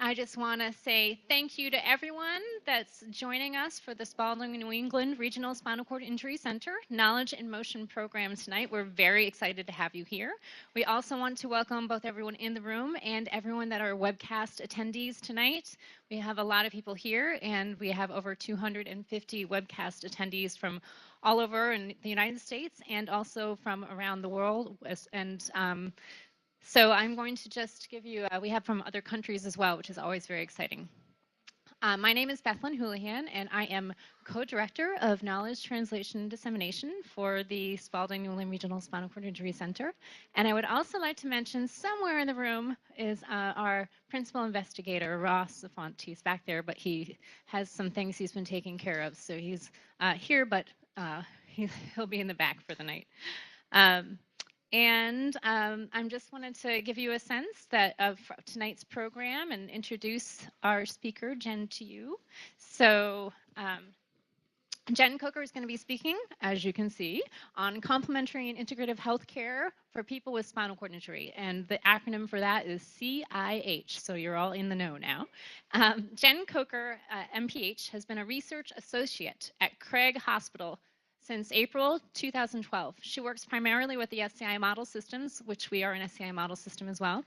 I just want to say thank you to everyone that's joining us for the Spaulding New England Regional Spinal Cord Injury Center Knowledge in Motion program tonight. We're very excited to have you here. We also want to welcome both everyone in the room and everyone that are webcast attendees tonight. We have a lot of people here, and we have over 250 webcast attendees from all over in the United States and also from around the world. So I'm going to just give you, we have from other countries as well, which is always very exciting. My name is Bethlyn Houlihan, and I am co-director of Knowledge Translation and Dissemination for the Spaulding New England Regional Spinal Cord Injury Center. And I would also like to mention somewhere in the room is our principal investigator, Ross Zafont. He's back there, but he has some things he's been taking care of. So he's here, but he'll be in the back for the night. I just wanted to give you a sense of tonight's program and introduce our speaker, Jen, to you. So Jen Coker is going to be speaking, as you can see, on complementary and integrative healthcare for people with spinal cord injury. And the acronym for that is CIH, so you're all in the know now. Jen Coker, MPH, has been a research associate at Craig Hospital since April 2012. She works primarily with the SCI model systems, which we are an SCI model system as well.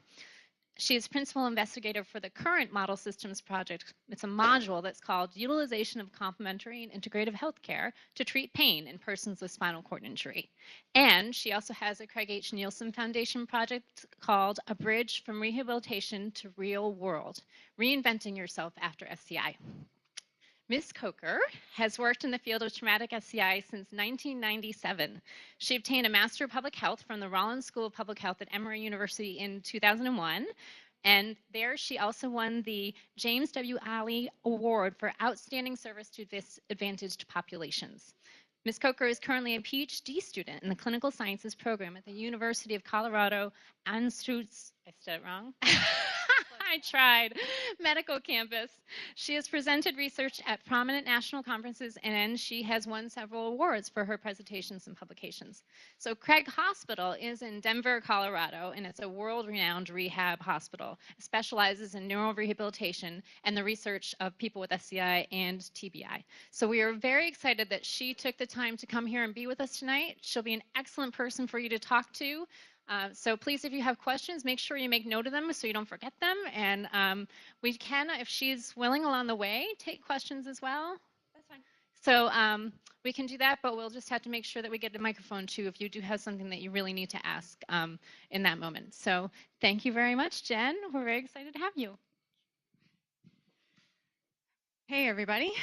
She is principal investigator for the current model systems project. It's a module that's called Utilization of Complementary and Integrative Healthcare to Treat Pain in Persons with Spinal Cord Injury. And she also has a Craig H. Nielsen Foundation project called A Bridge from Rehabilitation to Real World, Reinventing Yourself After SCI. Ms. Coker has worked in the field of traumatic SCI since 1997. She obtained a Master of Public Health from the Rollins School of Public Health at Emory University in 2001. And there she also won the James W. Alley Award for Outstanding Service to Disadvantaged Populations. Ms. Coker is currently a PhD student in the Clinical Sciences program at the University of Colorado Anschutz, I said it wrong. I tried. Medical campus. She has presented research at prominent national conferences, and she has won several awards for her presentations and publications. So Craig Hospital is in Denver, Colorado, and it's a world-renowned rehab hospital. It specializes in neural rehabilitation and the research of people with SCI and TBI. So we are very excited that she took the time to come here and be with us tonight. She'll be an excellent person for you to talk to. So please, if you have questions, make sure you make note of them so you don't forget them. And we can, if she's willing along the way, take questions as well. That's fine. So we can do that, but we'll just have to make sure that we get the microphone too if you do have something that you really need to ask in that moment. So thank you very much, Jen. We're very excited to have you. Hey, everybody.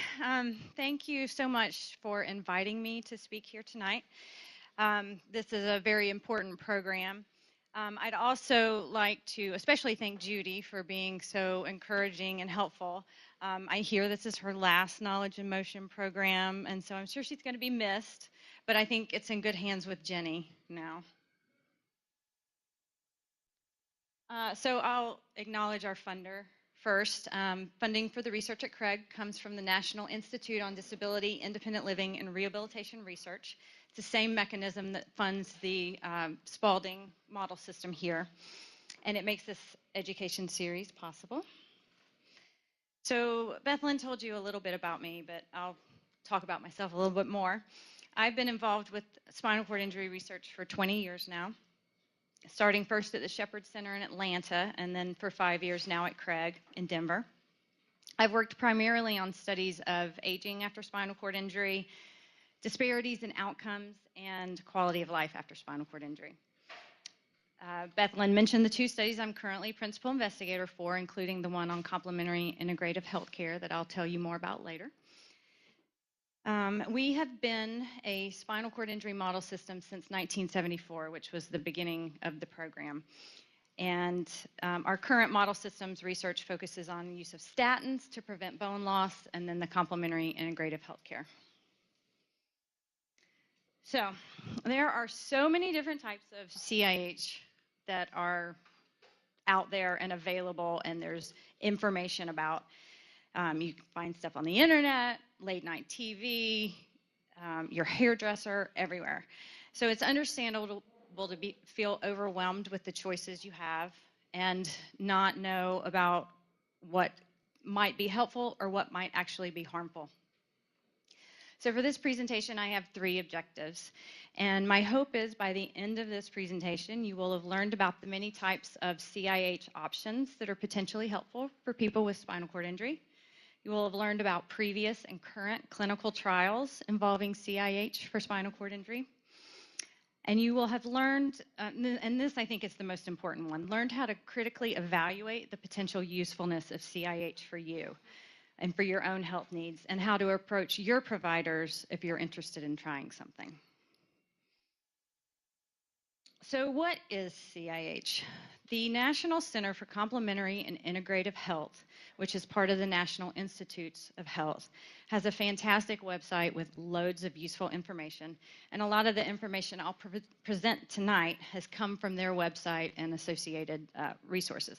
Thank you so much for inviting me to speak here tonight. This is a very important program. I'd also like to especially thank Judy for being so encouraging and helpful. I hear this is her last Knowledge in Motion program, and so I'm sure she's going to be missed, but I think it's in good hands with Jenny now. So I'll acknowledge our funder first. Funding for the research at Craig comes from the National Institute on Disability, Independent Living, and Rehabilitation Research. It's the same mechanism that funds the Spaulding model system here, and it makes this education series possible. So Bethlyn told you a little bit about me, but I'll talk about myself a little bit more. I've been involved with spinal cord injury research for 20 years now, starting first at the Shepherd Center in Atlanta, and then for 5 years now at Craig in Denver. I've worked primarily on studies of aging after spinal cord injury, disparities in outcomes, and quality of life after spinal cord injury. Bethlyn mentioned the two studies I'm currently principal investigator for, including the one on complementary integrative healthcare that I'll tell you more about later. We have been a spinal cord injury model system since 1974, which was the beginning of the program. And our current model systems research focuses on the use of statins to prevent bone loss, and then the complementary integrative healthcare. So there are so many different types of CIH that are out there and available, and there's information about. You can find stuff on the internet, late night TV, your hairdresser, everywhere. So it's understandable to feel overwhelmed with the choices you have and not know about what might be helpful or what might actually be harmful. So for this presentation, I have 3 objectives. And my hope is by the end of this presentation, you will have learned about the many types of CIH options that are potentially helpful for people with spinal cord injury. You will have learned about previous and current clinical trials involving CIH for spinal cord injury. And you will have learned, and this I think is the most important one, learned how to critically evaluate the potential usefulness of CIH for you and for your own health needs, and how to approach your providers if you're interested in trying something. So what is CIH? The National Center for Complementary and Integrative Health, which is part of the National Institutes of Health, has a fantastic website with loads of useful information. And a lot of the information I'll present tonight has come from their website and associated resources.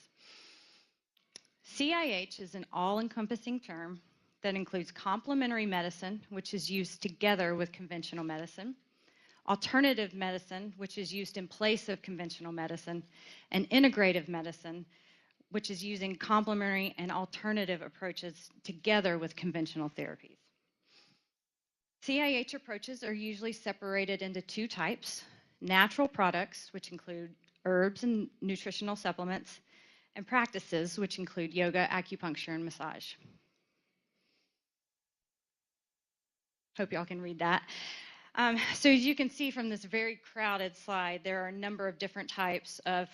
CIH is an all-encompassing term that includes complementary medicine, which is used together with conventional medicine, alternative medicine, which is used in place of conventional medicine, and integrative medicine, which is using complementary and alternative approaches together with conventional therapies. CIH approaches are usually separated into 2 types: natural products, which include herbs and nutritional supplements, and practices, which include yoga, acupuncture, and massage. Hope y'all can read that. So as you can see from this very crowded slide, there are a number of different types of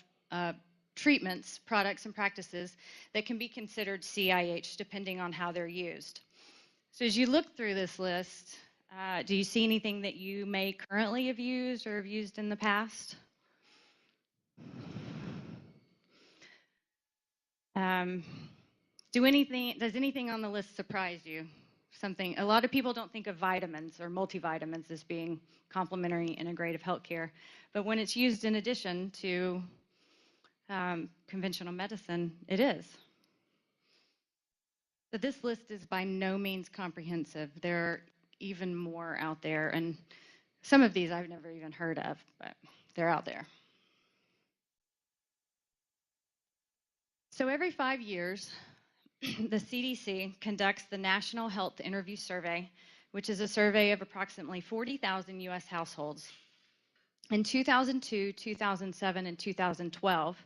treatments, products, and practices that can be considered CIH depending on how they're used. So as you look through this list, do you see anything that you may currently have used or have used in the past? Does anything on the list surprise you? A lot of people don't think of vitamins or multivitamins as being complementary integrative healthcare, but when it's used in addition to conventional medicine, it is. But this list is by no means comprehensive. There are even more out there, and some of these I've never even heard of, but they're out there. So every 5 years, the CDC conducts the National Health Interview Survey, which is a survey of approximately 40,000 U.S. households. In 2002, 2007, and 2012,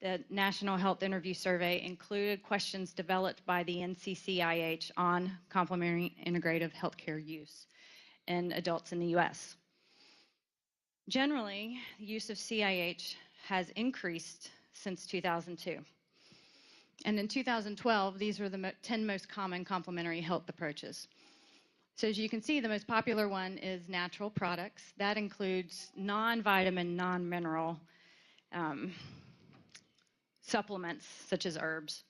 the National Health Interview Survey included questions developed by the NCCIH on complementary integrative healthcare use in adults in the U.S. Generally, the use of CIH has increased since 2002. And in 2012, these were the 10 most common complementary health approaches. So as you can see, the most popular one is natural products. That includes non-vitamin, non-mineral supplements, such as herbs,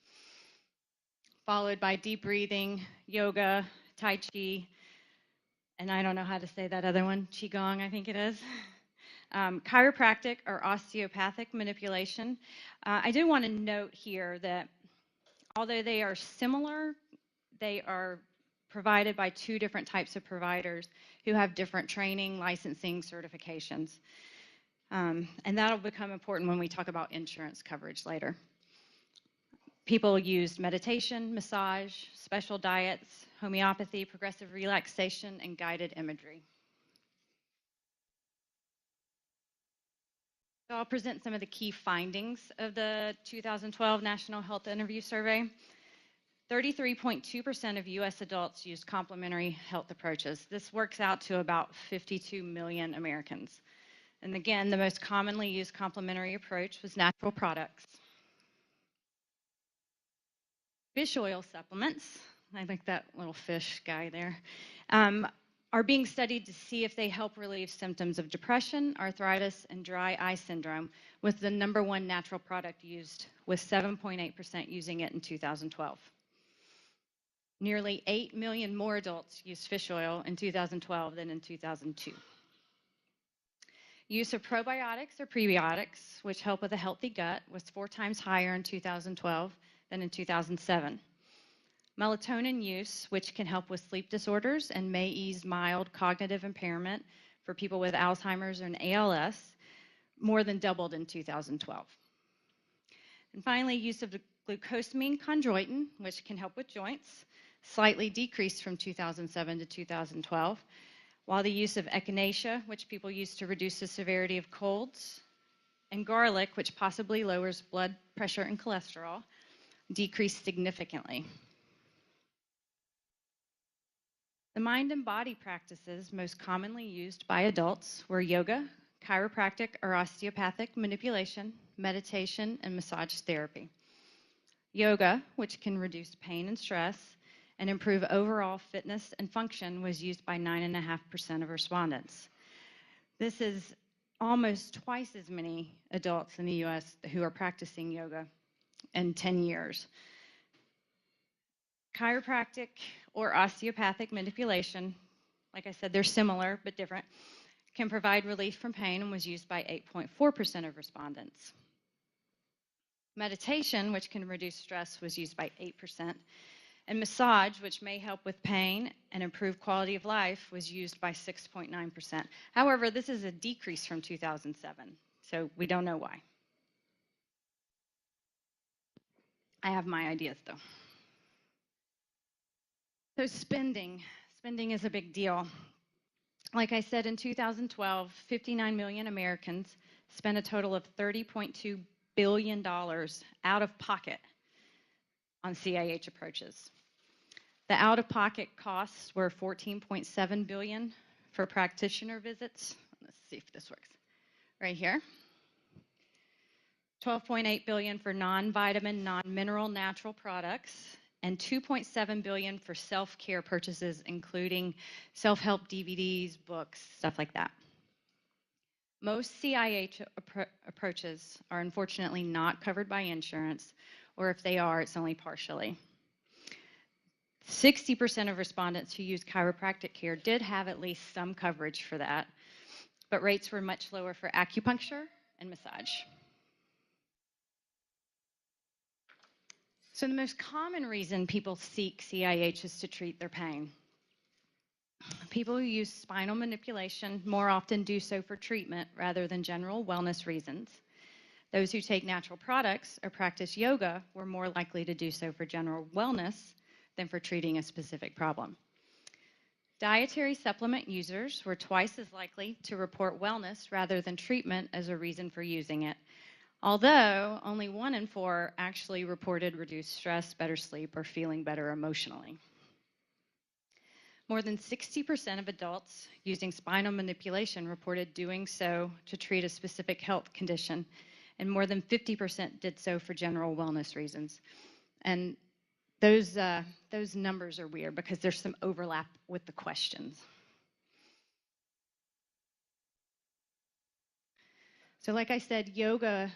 followed by deep breathing, yoga, Tai Chi, and I don't know how to say that other one, Qigong, I think it is. Chiropractic or osteopathic manipulation. I do want to note here that although they are similar, they are provided by 2 different types of providers who have different training, licensing, certifications. And that'll become important when we talk about insurance coverage later. People use meditation, massage, special diets, homeopathy, progressive relaxation, and guided imagery. So I'll present some of the key findings of the 2012 National Health Interview Survey. 33.2% of U.S. adults use complementary health approaches. This works out to about 52 million Americans. And again, the most commonly used complementary approach was natural products. Fish oil supplements, I like that little fish guy there, are being studied to see if they help relieve symptoms of depression, arthritis, and dry eye syndrome, with the #1 natural product used, with 7.8% using it in 2012. Nearly 8 million more adults used fish oil in 2012 than in 2002. Use of probiotics or prebiotics, which help with a healthy gut, was 4 times higher in 2012 than in 2007. Melatonin use, which can help with sleep disorders and may ease mild cognitive impairment for people with Alzheimer's and ALS, more than doubled in 2012. And finally, use of glucosamine chondroitin, which can help with joints, slightly decreased from 2007 to 2012, while the use of echinacea, which people use to reduce the severity of colds, and garlic, which possibly lowers blood pressure and cholesterol, decreased significantly. The mind and body practices most commonly used by adults were yoga, chiropractic or osteopathic manipulation, meditation, and massage therapy. Yoga, which can reduce pain and stress and improve overall fitness and function, was used by 9.5% of respondents. This is almost twice as many adults in the U.S. who are practicing yoga in 10 years. Chiropractic or osteopathic manipulation, like I said, they're similar but different, can provide relief from pain and was used by 8.4% of respondents. Meditation, which can reduce stress, was used by 8%. And massage, which may help with pain and improve quality of life, was used by 6.9%. However, this is a decrease from 2007, so we don't know why. I have my ideas, though. So spending is a big deal. Like I said, in 2012, 59 million Americans spent a total of $30.2 billion out of pocket on CIH approaches. The out-of-pocket costs were $14.7 billion for practitioner visits. Let's see if this works. Right here. $12.8 billion for non-vitamin, non-mineral natural products, and $2.7 billion for self-care purchases, including self-help DVDs, books, stuff like that. Most CIH approaches are unfortunately not covered by insurance, or if they are, it's only partially. 60% of respondents who used chiropractic care did have at least some coverage for that, but rates were much lower for acupuncture and massage. So the most common reason people seek CIH is to treat their pain. People who use spinal manipulation more often do so for treatment rather than general wellness reasons. Those who take natural products or practice yoga were more likely to do so for general wellness than for treating a specific problem. Dietary supplement users were twice as likely to report wellness rather than treatment as a reason for using it, although only 1 in 4 actually reported reduced stress, better sleep, or feeling better emotionally. More than 60% of adults using spinal manipulation reported doing so to treat a specific health condition, and more than 50% did so for general wellness reasons. And those numbers are weird because there's some overlap with the questions. So like I said, yoga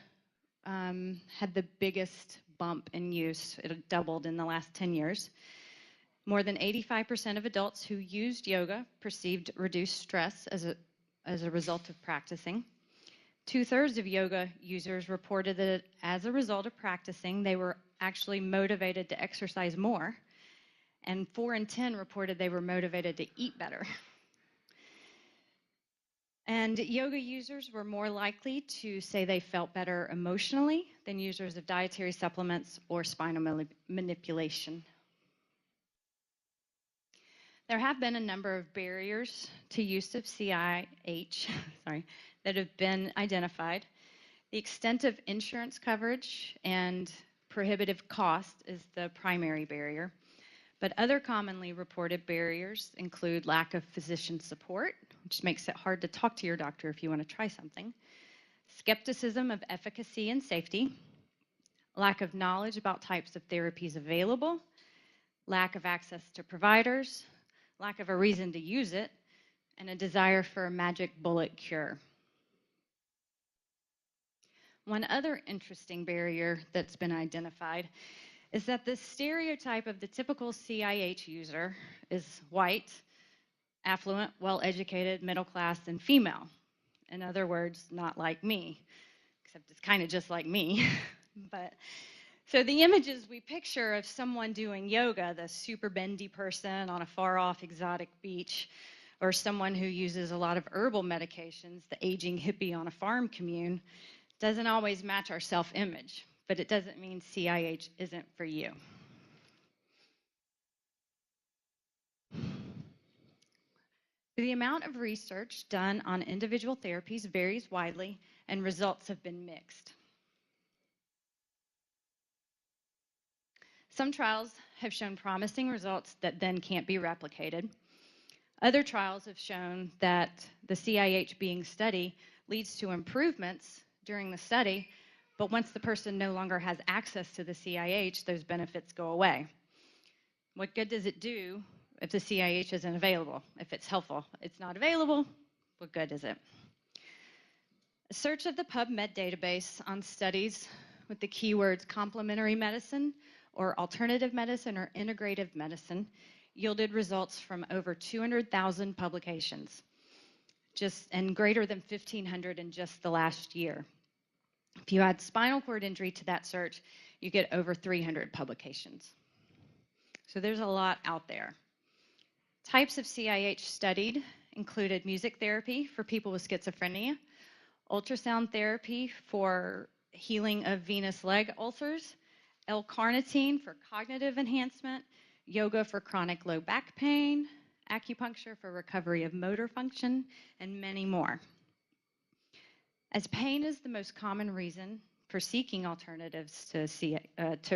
had the biggest bump in use. It doubled in the last 10 years. More than 85% of adults who used yoga perceived reduced stress as a result of practicing. 2/3 of yoga users reported that as a result of practicing, they were actually motivated to exercise more, and 4 in 10 reported they were motivated to eat better. And yoga users were more likely to say they felt better emotionally than users of dietary supplements or spinal manipulation. There have been a number of barriers to use of CIH that have been identified. The extent of insurance coverage and prohibitive cost is the primary barrier, but other commonly reported barriers include lack of physician support, which makes it hard to talk to your doctor if you want to try something, skepticism of efficacy and safety, lack of knowledge about types of therapies available, lack of access to providers, lack of a reason to use it, and a desire for a magic bullet cure. One other interesting barrier that's been identified is that the stereotype of the typical CIH user is white, affluent, well-educated, middle class, and female. In other words, not like me, except it's kind of just like me. So the images we picture of someone doing yoga, the super bendy person on a far-off exotic beach, or someone who uses a lot of herbal medications, the aging hippie on a farm commune, doesn't always match our self-image. but it doesn't mean CIH isn't for you. The amount of research done on individual therapies varies widely, and results have been mixed. Some trials have shown promising results that then can't be replicated. Other trials have shown that the CIH being studied leads to improvements during the study, but once the person no longer has access to the CIH, those benefits go away. What good does it do if the CIH isn't available? If it's helpful, it's not available, what good is it? A search of the PubMed database on studies with the keywords complementary medicine or alternative medicine or integrative medicine yielded results from over 200,000 publications, and greater than 1,500 in just the last year. If you add spinal cord injury to that search, you get over 300 publications. So there's a lot out there. Types of CIH studied included music therapy for people with schizophrenia, ultrasound therapy for healing of venous leg ulcers, L-carnitine for cognitive enhancement, yoga for chronic low back pain, acupuncture for recovery of motor function, and many more. As pain is the most common reason for seeking alternatives to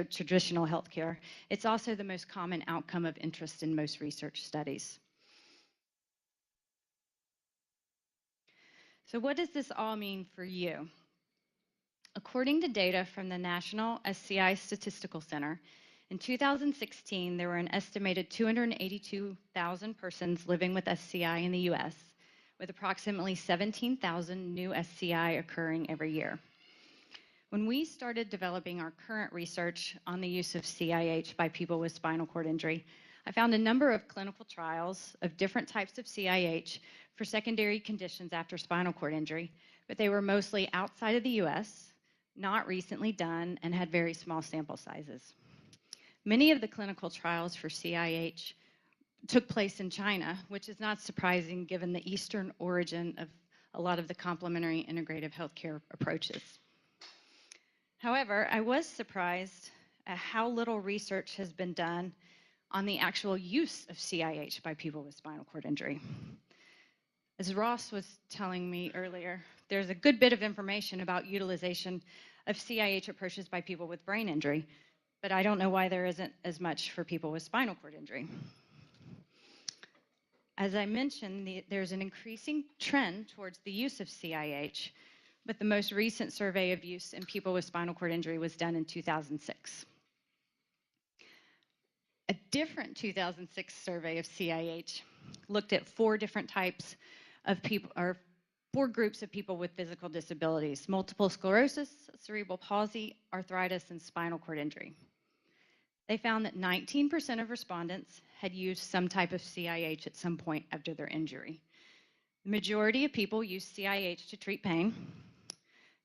traditional healthcare, it's also the most common outcome of interest in most research studies. So what does this all mean for you? According to data from the National SCI Statistical Center, in 2016, there were an estimated 282,000 persons living with SCI in the U.S., with approximately 17,000 new SCI occurring every year. When we started developing our current research on the use of CIH by people with spinal cord injury, I found a number of clinical trials of different types of CIH for secondary conditions after spinal cord injury, but they were mostly outside of the U.S., not recently done, and had very small sample sizes. Many of the clinical trials for CIH took place in China, which is not surprising given the Eastern origin of a lot of the complementary integrative healthcare approaches. However, I was surprised at how little research has been done on the actual use of CIH by people with spinal cord injury. As Ross was telling me earlier, there's a good bit of information about utilization of CIH approaches by people with brain injury, but I don't know why there isn't as much for people with spinal cord injury. As I mentioned, there's an increasing trend towards the use of CIH, but the most recent survey of use in people with spinal cord injury was done in 2006. A different 2006 survey of CIH looked at four different types of people, or four groups of people with physical disabilities: multiple sclerosis, cerebral palsy, arthritis, and spinal cord injury. They found that 19% of respondents had used some type of CIH at some point after their injury. The majority of people used CIH to treat pain,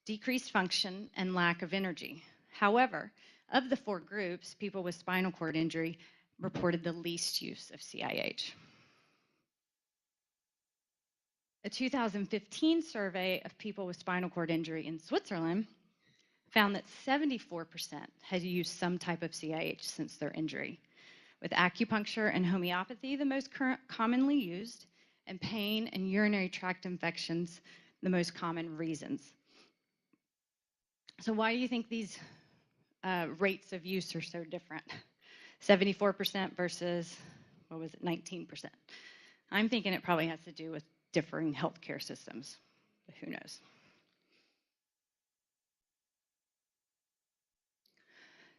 decreased function, and lack of energy. However, of the four groups, people with spinal cord injury reported the least use of CIH. A 2015 survey of people with spinal cord injury in Switzerland found that 74% had used some type of CIH since their injury, with acupuncture and homeopathy the most commonly used, and pain and urinary tract infections the most common reasons. So why do you think these rates of use are so different? 74% versus, what was it, 19%? I'm thinking it probably has to do with differing healthcare systems, but who knows?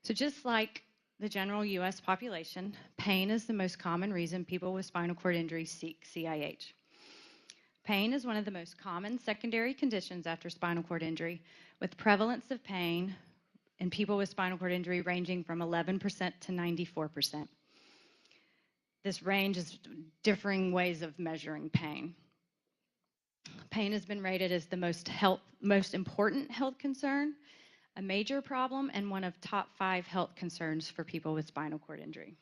So just like the general US population, pain is the most common reason people with spinal cord injury seek CIH. Pain is one of the most common secondary conditions after spinal cord injury, with prevalence of pain in people with spinal cord injury ranging from 11% to 94%. This range is differing ways of measuring pain. Pain has been rated as the most important health concern, a major problem, and one of top 5 health concerns for people with spinal cord injury.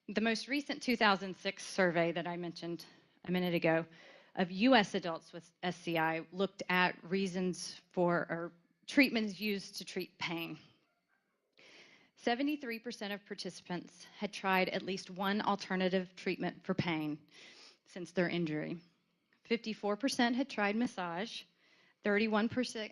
The most recent 2006 survey that I mentioned a minute ago of U.S. adults with SCI looked at reasons for or treatments used to treat pain. 73% of participants had tried at least one alternative treatment for pain since their injury. 54% had tried massage, 32%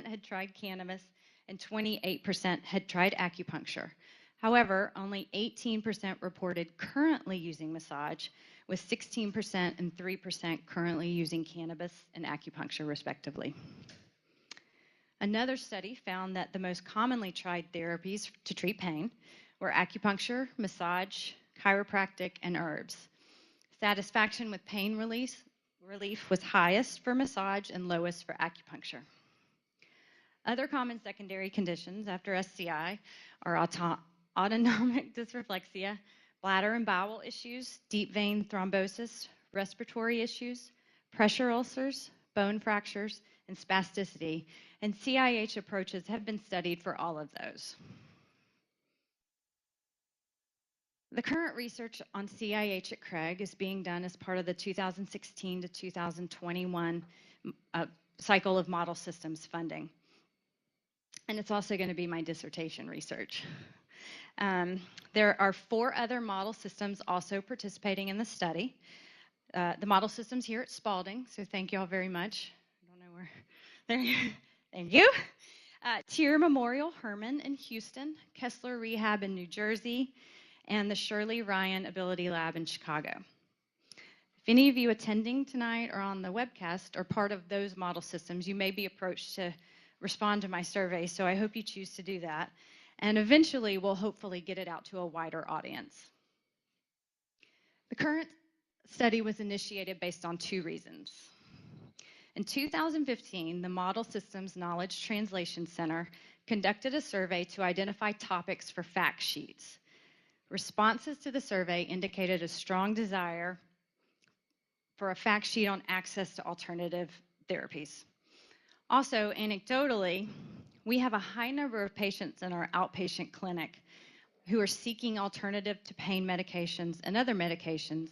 had tried cannabis, and 28% had tried acupuncture. However, only 18% reported currently using massage, with 16% and 3% currently using cannabis and acupuncture, respectively. Another study found that the most commonly tried therapies to treat pain were acupuncture, massage, chiropractic, and herbs. Satisfaction with pain relief was highest for massage and lowest for acupuncture. Other common secondary conditions after SCI are autonomic dysreflexia, bladder and bowel issues, deep vein thrombosis, respiratory issues, pressure ulcers, bone fractures, and spasticity, and CIH approaches have been studied for all of those. The current research on CIH at Craig is being done as part of the 2016 to 2021 cycle of model systems funding. And it's also going to be my dissertation research. There are 4 other model systems also participating in the study. The model systems here at Spalding, so thank you all very much. I don't know where, there, thank you. Tier Memorial Herman in Houston, Kessler Rehab in New Jersey, and the Shirley Ryan Ability Lab in Chicago. If any of you attending tonight or on the webcast are part of those model systems, you may be approached to respond to my survey, so I hope you choose to do that. And eventually, we'll hopefully get it out to a wider audience. The current study was initiated based on 2 reasons. In 2015, the Model Systems Knowledge Translation Center conducted a survey to identify topics for fact sheets. Responses to the survey indicated a strong desire for a fact sheet on access to alternative therapies. Also, anecdotally, we have a high number of patients in our outpatient clinic who are seeking alternative to pain medications and other medications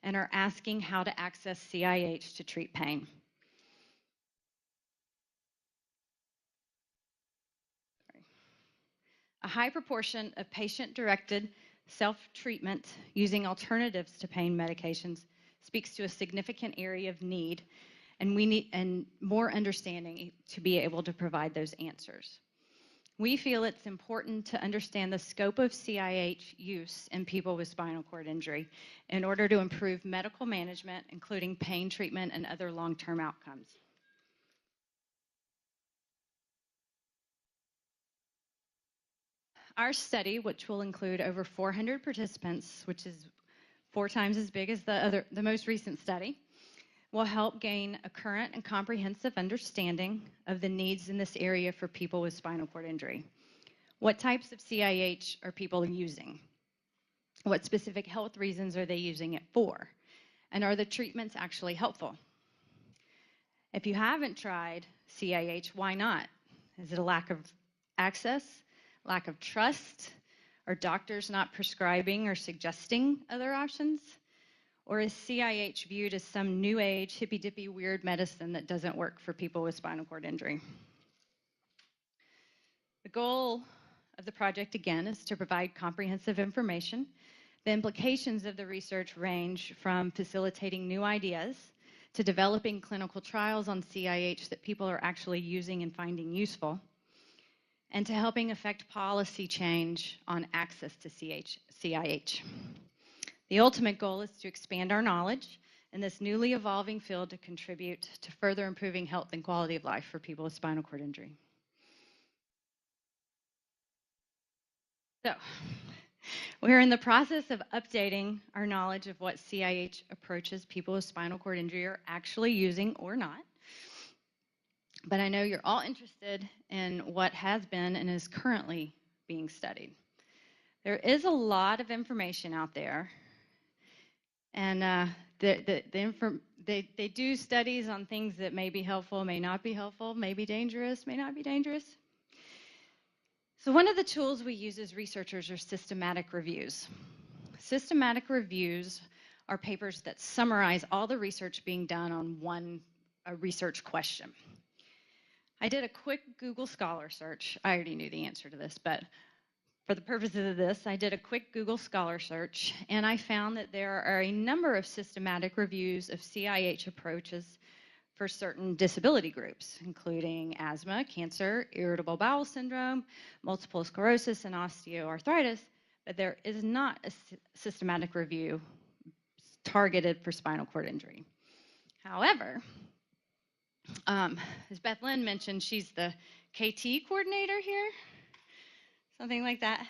and are asking how to access CIH to treat pain. A high proportion of patient-directed self-treatment using alternatives to pain medications speaks to a significant area of need, and we need more understanding to be able to provide those answers. We feel it's important to understand the scope of CIH use in people with spinal cord injury in order to improve medical management, including pain treatment and other long-term outcomes. Our study, which will include over 400 participants, which is 4 times as big as the most recent study, will help gain a current and comprehensive understanding of the needs in this area for people with spinal cord injury. What types of CIH are people using? What specific health reasons are they using it for? And are the treatments actually helpful? If you haven't tried CIH, why not? Is it a lack of access? Lack of trust? Are doctors not prescribing or suggesting other options? Or is CIH viewed as some new age, hippy-dippy, weird medicine that doesn't work for people with spinal cord injury? The goal of the project, again, is to provide comprehensive information. The implications of the research range from facilitating new ideas to developing clinical trials on CIH that people are actually using and finding useful, and to helping affect policy change on access to CIH. The ultimate goal is to expand our knowledge in this newly evolving field to contribute to further improving health and quality of life for people with spinal cord injury. So, we're in the process of updating our knowledge of what CIH approaches people with spinal cord injury are actually using or not. But I know you're all interested in what has been and is currently being studied. There is a lot of information out there, and they do studies on things that may be helpful, may not be helpful, may be dangerous, may not be dangerous. So one of the tools we use as researchers are systematic reviews. Systematic reviews are papers that summarize all the research being done on one research question. I did a quick Google Scholar search. I already knew the answer to this, but for the purposes of this, I did a quick Google Scholar search, and I found that there are a number of systematic reviews of CIH approaches for certain disability groups, including asthma, cancer, irritable bowel syndrome, multiple sclerosis, and osteoarthritis, but there is not a systematic review targeted for spinal cord injury. However, as Beth Lynn mentioned, she's the KT coordinator here, something like that.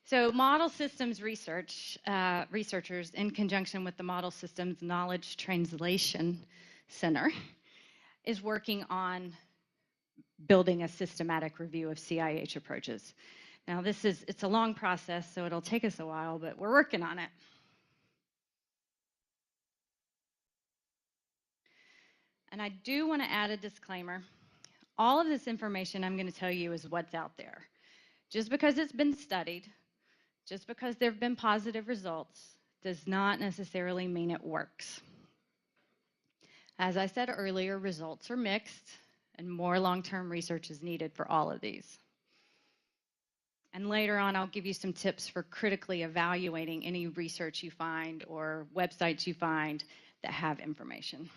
So Model Systems researchers, in conjunction with the Model Systems Knowledge Translation Center, is working on building a systematic review of CIH approaches. Now it's a long process, so it'll take us a while, but we're working on it. And I do want to add a disclaimer. All of this information I'm going to tell you is what's out there. Just because it's been studied, just because there have been positive results, does not necessarily mean it works. As I said earlier, results are mixed, and more long-term research is needed for all of these. And later on, I'll give you some tips for critically evaluating any research you find or websites you find that have information.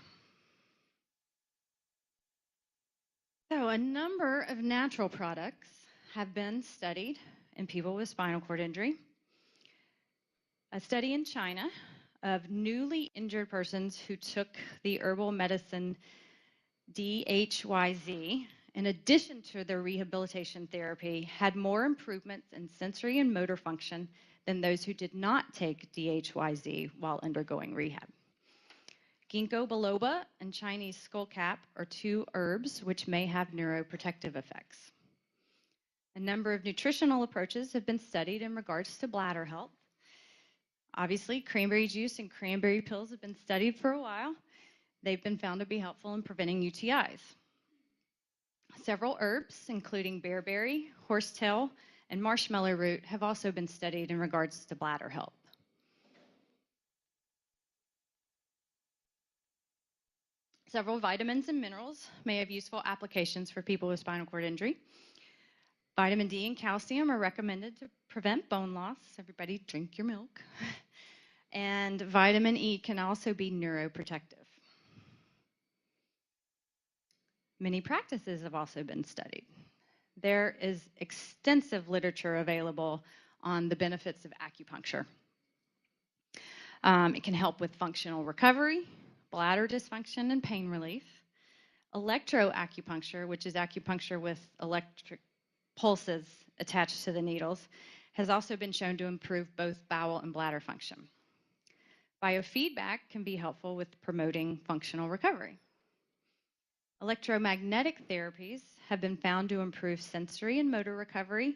So a number of natural products have been studied in people with spinal cord injury. A study in China of newly injured persons who took the herbal medicine DHYZ, in addition to their rehabilitation therapy, had more improvements in sensory and motor function than those who did not take DHYZ while undergoing rehab. Ginkgo biloba and Chinese skullcap are two herbs which may have neuroprotective effects. A number of nutritional approaches have been studied in regards to bladder health. Obviously, cranberry juice and cranberry pills have been studied for a while. They've been found to be helpful in preventing UTIs. Several herbs, including bearberry, horsetail, and marshmallow root, have also been studied in regards to bladder health. Several vitamins and minerals may have useful applications for people with spinal cord injury. Vitamin D and calcium are recommended to prevent bone loss. Everybody drink your milk. And vitamin E can also be neuroprotective. Many practices have also been studied. There is extensive literature available on the benefits of acupuncture. It can help with functional recovery, bladder dysfunction, and pain relief. Electroacupuncture, which is acupuncture with electric pulses attached to the needles, has also been shown to improve both bowel and bladder function. Biofeedback can be helpful with promoting functional recovery. Electromagnetic therapies have been found to improve sensory and motor recovery,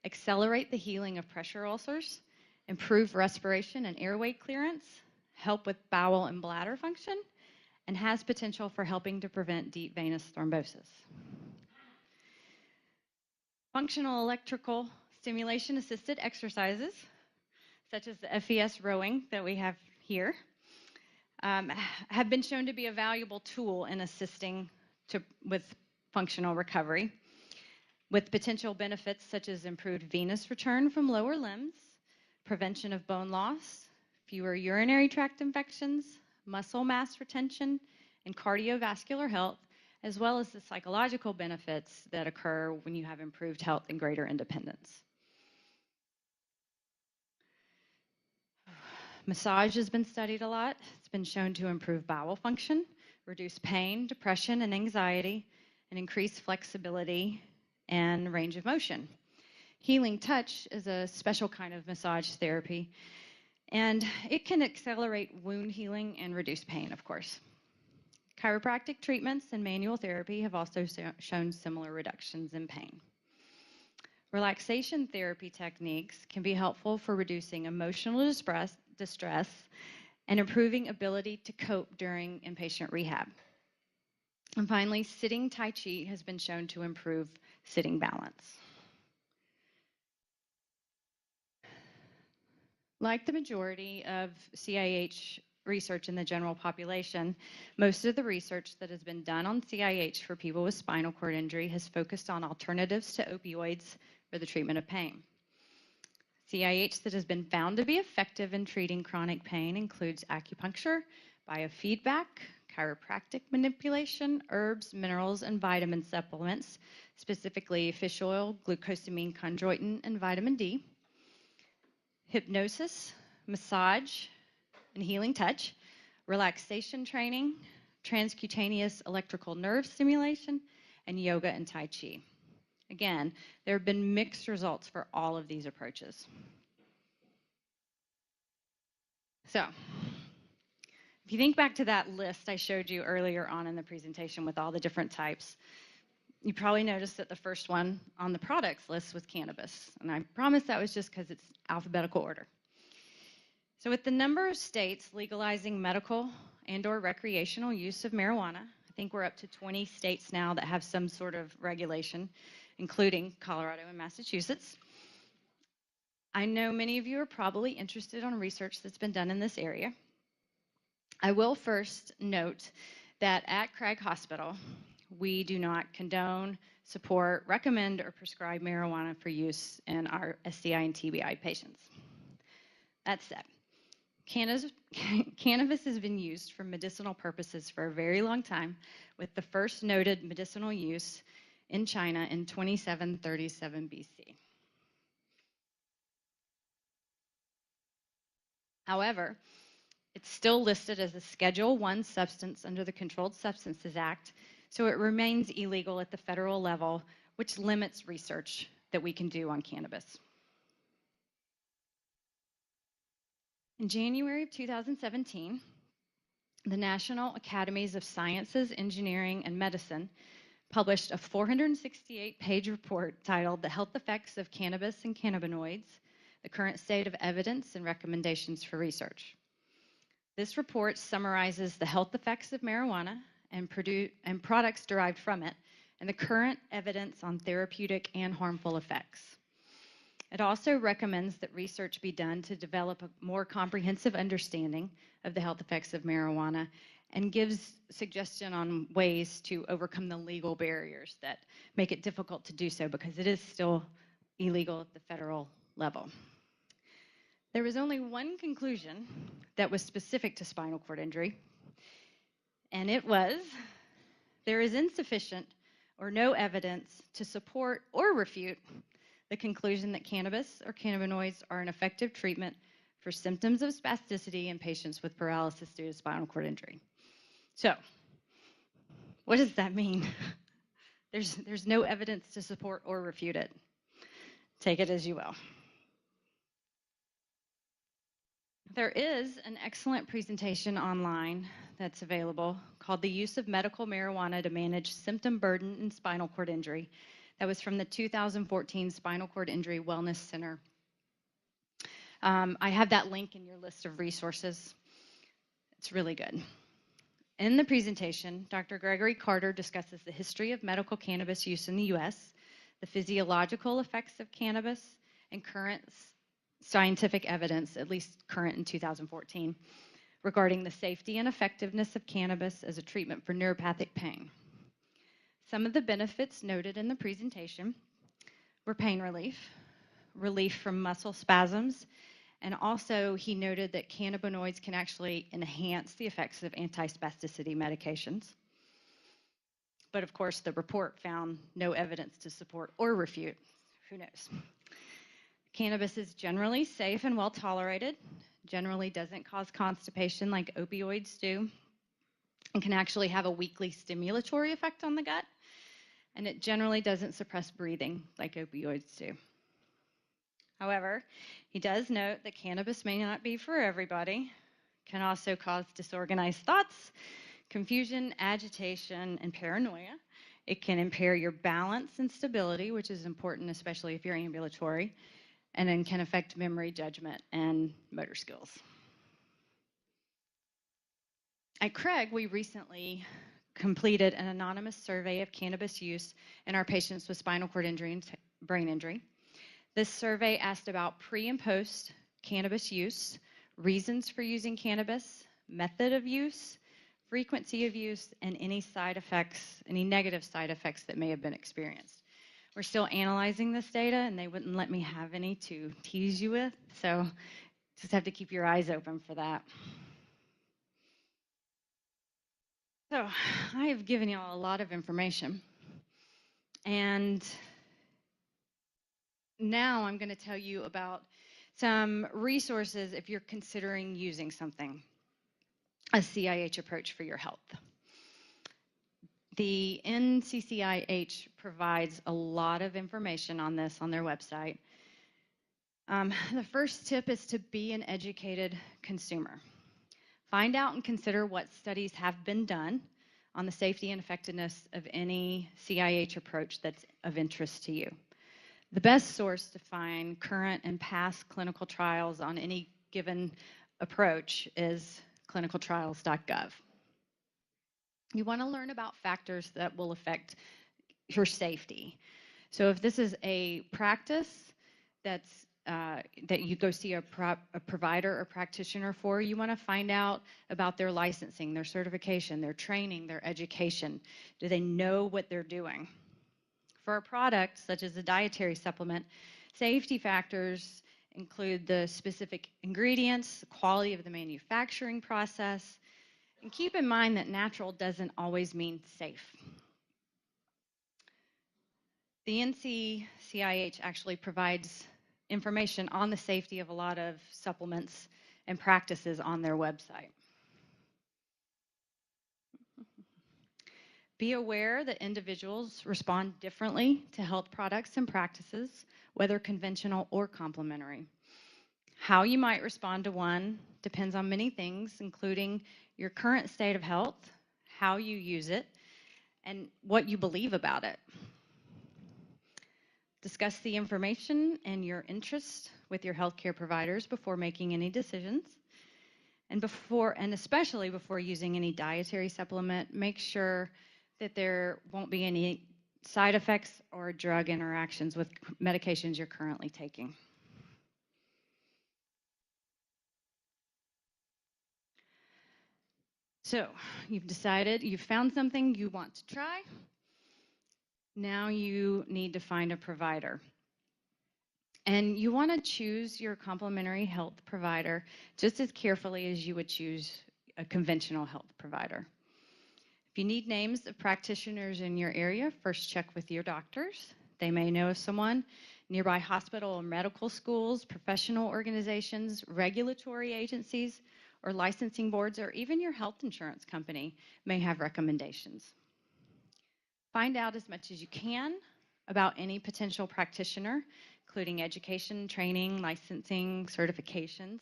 accelerate the healing of pressure ulcers, improve respiration and airway clearance, help with bowel and bladder function, and has potential for helping to prevent deep venous thrombosis. Functional electrical stimulation assisted exercises, such as the FES rowing that we have here, have been shown to be a valuable tool in assisting with functional recovery, with potential benefits such as improved venous return from lower limbs, prevention of bone loss, fewer urinary tract infections, muscle mass retention, and cardiovascular health, as well as the psychological benefits that occur when you have improved health and greater independence. Massage has been studied a lot. It's been shown to improve bowel function, reduce pain, depression, and anxiety, and increase flexibility and range of motion. Healing touch is a special kind of massage therapy, and it can accelerate wound healing and reduce pain, of course. Chiropractic treatments and manual therapy have also shown similar reductions in pain. Relaxation therapy techniques can be helpful for reducing emotional distress and improving ability to cope during inpatient rehab. And finally, sitting Tai Chi has been shown to improve sitting balance. Like the majority of CIH research in the general population, most of the research that has been done on CIH for people with spinal cord injury has focused on alternatives to opioids for the treatment of pain. CIH that has been found to be effective in treating chronic pain includes acupuncture, biofeedback, chiropractic manipulation, herbs, minerals, and vitamin supplements, specifically fish oil, glucosamine chondroitin, and vitamin D, hypnosis, massage, and healing touch, relaxation training, transcutaneous electrical nerve stimulation, and yoga and Tai Chi. Again, there have been mixed results for all of these approaches. So, if you think back to that list I showed you earlier on in the presentation with all the different types, you probably noticed that the first one on the products list was cannabis. And I promise that was just because it's alphabetical order. So with the number of states legalizing medical and/or recreational use of marijuana, I think we're up to 20 states now that have some sort of regulation, including Colorado and Massachusetts. I know many of you are probably interested in research that's been done in this area. I will first note that at Craig Hospital, we do not condone, support, recommend, or prescribe marijuana for use in our SCI and TBI patients. That said, cannabis has been used for medicinal purposes for a very long time, with the first noted medicinal use in China in 2737 BC. However, it's still listed as a Schedule I substance under the Controlled Substances Act, so it remains illegal at the federal level, which limits research that we can do on cannabis. In January of 2017, the National Academies of Sciences, Engineering, and Medicine published a 468-page report titled The Health Effects of Cannabis and Cannabinoids, the Current State of Evidence and Recommendations for Research. This report summarizes the health effects of marijuana and products derived from it, and the current evidence on therapeutic and harmful effects. It also recommends that research be done to develop a more comprehensive understanding of the health effects of marijuana and gives suggestion on ways to overcome the legal barriers that make it difficult to do so because it is still illegal at the federal level. There was only one conclusion that was specific to spinal cord injury, and it was, there is insufficient or no evidence to support or refute the conclusion that cannabis or cannabinoids are an effective treatment for symptoms of spasticity in patients with paralysis due to spinal cord injury. So, what does that mean? There's no evidence to support or refute it. Take it as you will. There is an excellent presentation online that's available called The Use of Medical Marijuana to Manage Symptom Burden in Spinal Cord Injury. That was from the 2014 Spinal Cord Injury Wellness Center. I have that link in your list of resources. It's really good. In the presentation, Dr. Gregory Carter discusses the history of medical cannabis use in the U.S., the physiological effects of cannabis, and current scientific evidence, at least current in 2014, regarding the safety and effectiveness of cannabis as a treatment for neuropathic pain. Some of the benefits noted in the presentation were pain relief, relief from muscle spasms, and also he noted that cannabinoids can actually enhance the effects of anti-spasticity medications. But of course, the report found no evidence to support or refute. Who knows? Cannabis is generally safe and well tolerated, generally doesn't cause constipation like opioids do, and can actually have a weakly stimulatory effect on the gut, and it generally doesn't suppress breathing like opioids do. However, he does note that cannabis may not be for everybody, can also cause disorganized thoughts, confusion, agitation, and paranoia. It can impair your balance and stability, which is important, especially if you're ambulatory, and then can affect memory, judgment, and motor skills. At Craig, we recently completed an anonymous survey of cannabis use in our patients with spinal cord injury and brain injury. This survey asked about pre and post cannabis use, reasons for using cannabis, method of use, frequency of use, and any side effects, any negative side effects that may have been experienced. We're still analyzing this data, and they wouldn't let me have any to tease you with, so just have to keep your eyes open for that. So I have given you all a lot of information, and now I'm going to tell you about some resources if you're considering using something, a CIH approach for your health. The NCCIH provides a lot of information on this on their website. The first tip is to be an educated consumer. Find out and consider what studies have been done on the safety and effectiveness of any CIH approach that's of interest to you. The best source to find current and past clinical trials on any given approach is clinicaltrials.gov. You want to learn about factors that will affect your safety. So if this is a practice that's that you go see a provider or practitioner for, you want to find out about their licensing, their certification, their training, their education. Do they know what they're doing? For a product, such as a dietary supplement, safety factors include the specific ingredients, the quality of the manufacturing process, and keep in mind that natural doesn't always mean safe. The NCCIH actually provides information on the safety of a lot of supplements and practices on their website. Be aware that individuals respond differently to health products and practices, whether conventional or complementary. How you might respond to one depends on many things, including your current state of health, how you use it, and what you believe about it. Discuss the information and your interests with your healthcare providers before making any decisions. And especially before using any dietary supplement, make sure that there won't be any side effects or drug interactions with medications you're currently taking. So you've decided, you've found something you want to try. Now you need to find a provider. And you want to choose your complementary health provider just as carefully as you would choose a conventional health provider. If you need names of practitioners in your area, first check with your doctors. They may know of someone. Nearby hospital or medical schools, professional organizations, regulatory agencies, or licensing boards, or even your health insurance company may have recommendations. Find out as much as you can about any potential practitioner, including education, training, licensing, certifications.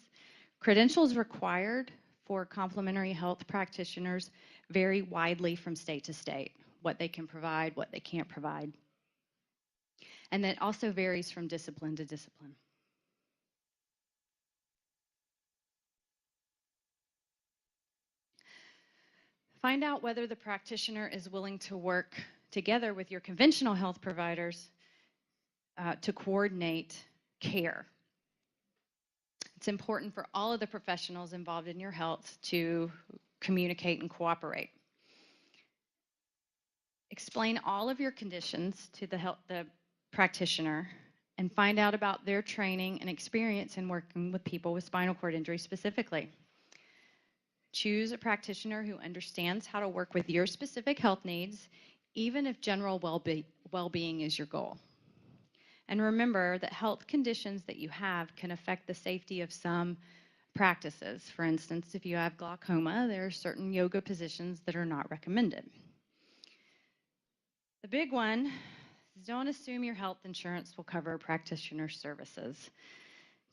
Credentials required for complementary health practitioners vary widely from state to state, what they can provide, what they can't provide. And that also varies from discipline to discipline. Find out whether the practitioner is willing to work together with your conventional health providers to coordinate care. It's important for all of the professionals involved in your health to communicate and cooperate. Explain all of your conditions to the practitioner and find out about their training and experience in working with people with spinal cord injury specifically. Choose a practitioner who understands how to work with your specific health needs, even if general well-being is your goal. And remember that health conditions that you have can affect the safety of some practices. For instance, if you have glaucoma, there are certain yoga positions that are not recommended. The big one is don't assume your health insurance will cover practitioner services.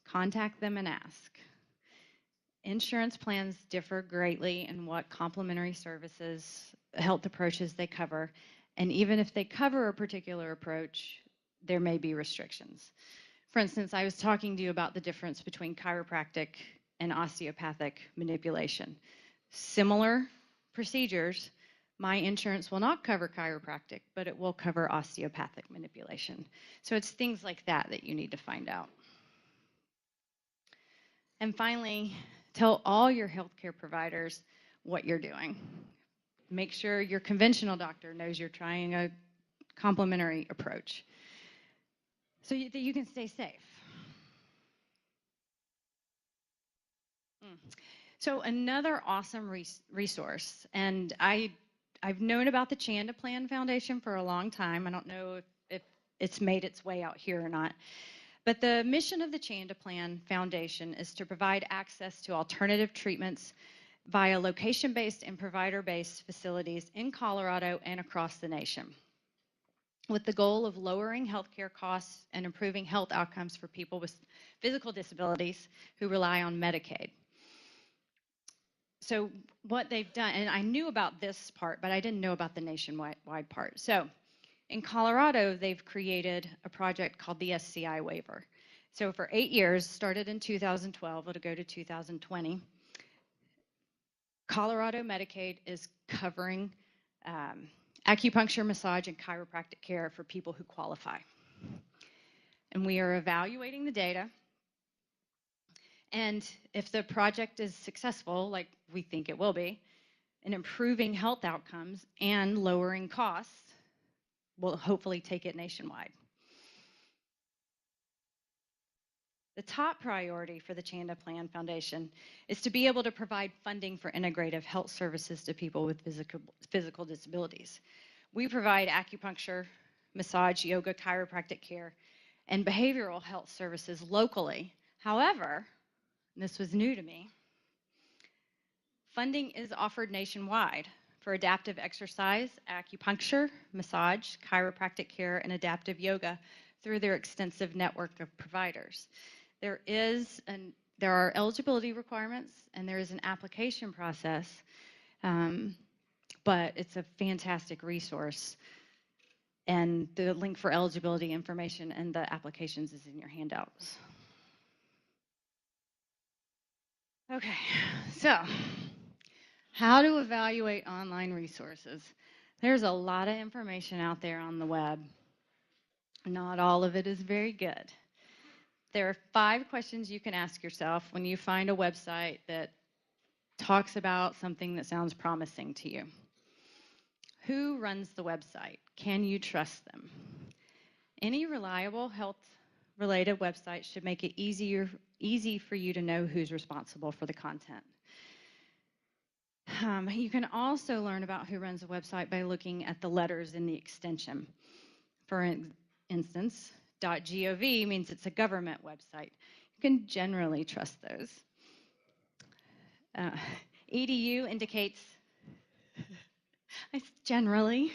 Contact them and ask. Insurance plans differ greatly in what complementary services, health approaches they cover, and even if they cover a particular approach, there may be restrictions. For instance, I was talking to you about the difference between chiropractic and osteopathic manipulation. Similar procedures, my insurance will not cover chiropractic, but it will cover osteopathic manipulation. So it's things like that that you need to find out. And finally, tell all your healthcare providers what you're doing. Make sure your conventional doctor knows you're trying a complementary approach so that you can stay safe. So another awesome resource, and I've known about the Chanda Plan Foundation for a long time. I don't know if it's made its way out here or not. But the mission of the Chanda Plan Foundation is to provide access to alternative treatments via location-based and provider-based facilities in Colorado and across the nation, with the goal of lowering healthcare costs and improving health outcomes for people with physical disabilities who rely on Medicaid. So what they've done, and I knew about this part, but I didn't know about the nationwide part. So in Colorado, they've created a project called the SCI waiver. So for 8 years, started in 2012, it'll go to 2020, Colorado Medicaid is covering acupuncture, massage, and chiropractic care for people who qualify. And we are evaluating the data. And if the project is successful, like we think it will be, in improving health outcomes and lowering costs, we'll hopefully take it nationwide. The top priority for the Chanda Plan Foundation is to be able to provide funding for integrative health services to people with physical disabilities. We provide acupuncture, massage, yoga, chiropractic care, and behavioral health services locally. However, and this was new to me, funding is offered nationwide for adaptive exercise, acupuncture, massage, chiropractic care, and adaptive yoga through their extensive network of providers. There are eligibility requirements and there is an application process, but it's a fantastic resource. And the link for eligibility information and the applications is in your handouts. Okay, so how to evaluate online resources. There's a lot of information out there on the web. Not all of it is very good. There are 5 questions you can ask yourself when you find a website that talks about something that sounds promising to you. Who runs the website? Can you trust them? Any reliable health-related website should make it easy for you to know who's responsible for the content. You can also learn about who runs a website by looking at the letters in the extension. For instance, .gov means it's a government website. You can generally trust those. EDU indicates, generally,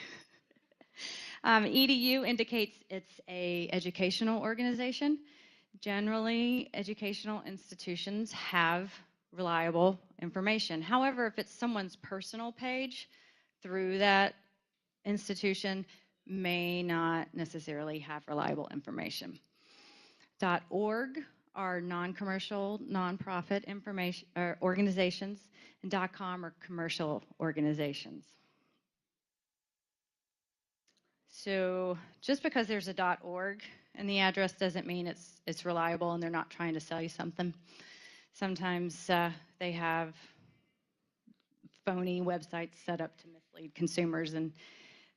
EDU indicates it's an educational organization. Generally, educational institutions have reliable information. However, if it's someone's personal page through that institution, may not necessarily have reliable information. .org are non-commercial, nonprofit information organizations, and .com are commercial organizations. So just because there's a .org in the address doesn't mean it's reliable and they're not trying to sell you something. Sometimes they have phony websites set up to mislead consumers, and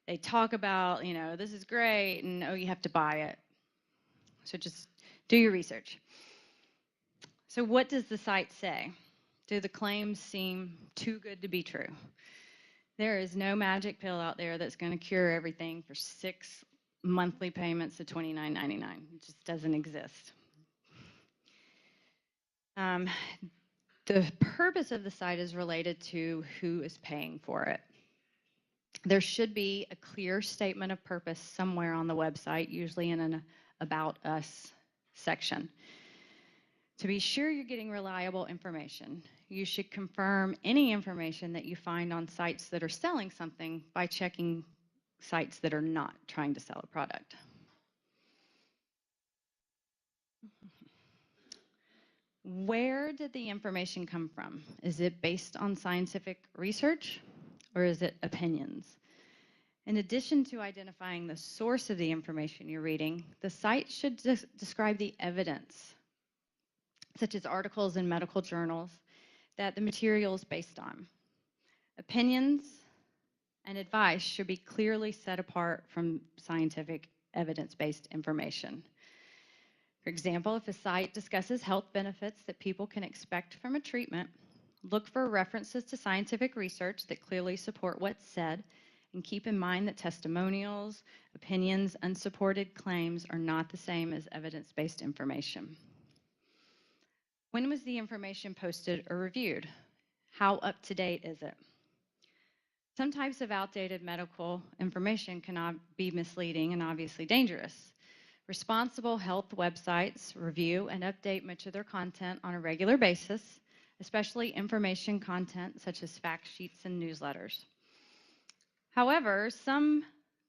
they talk about, you know, this is great, and oh, you have to buy it. So just do your research. So what does the site say? Do the claims seem too good to be true? There is no magic pill out there that's going to cure everything for 6 monthly payments of $29.99. It just doesn't exist. The purpose of the site is related to who is paying for it. There should be a clear statement of purpose somewhere on the website, usually in an About Us section. To be sure you're getting reliable information, you should confirm any information that you find on sites that are selling something by checking sites that are not trying to sell a product. Where did the information come from? Is it based on scientific research, or is it opinions? In addition to identifying the source of the information you're reading, the site should describe the evidence such as articles in medical journals, that the material is based on. Opinions and advice should be clearly set apart from scientific evidence-based information. For example, if a site discusses health benefits that people can expect from a treatment, look for references to scientific research that clearly support what's said, and keep in mind that testimonials, opinions, unsupported claims are not the same as evidence-based information. When was the information posted or reviewed? How up to date is it? Some types of outdated medical information can be misleading and obviously dangerous. Responsible health websites review and update much of their content on a regular basis, especially information content such as fact sheets and newsletters. However, some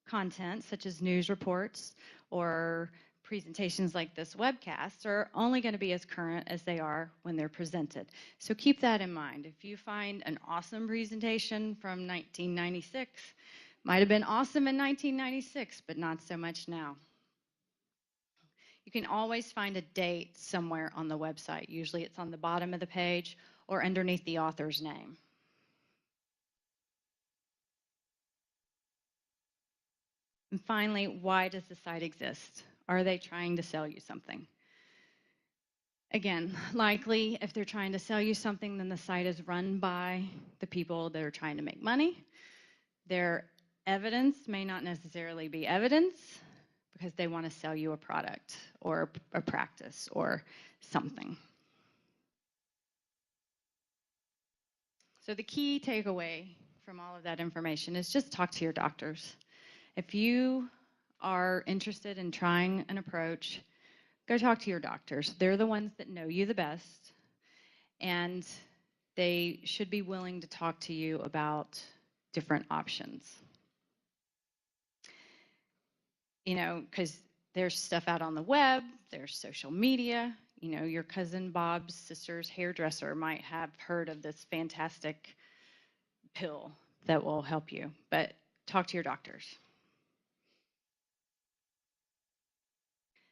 content, such as news reports or presentations like this webcast, are only going to be as current as they are when they're presented. So keep that in mind. If you find an awesome presentation from 1996, might have been awesome in 1996, but not so much now. You can always find a date somewhere on the website. Usually it's on the bottom of the page or underneath the author's name. And finally, why does the site exist? Are they trying to sell you something? Again, likely if they're trying to sell you something, then the site is run by the people that are trying to make money. Their evidence may not necessarily be evidence because they want to sell you a product or a practice or something. So the key takeaway from all of that information is just talk to your doctors. If you are interested in trying an approach, go talk to your doctors. They're the ones that know you the best, and they should be willing to talk to you about different options. You know, because there's stuff out on the web, there's social media. You know, your cousin Bob's sister's hairdresser might have heard of this fantastic pill that will help you, but talk to your doctors.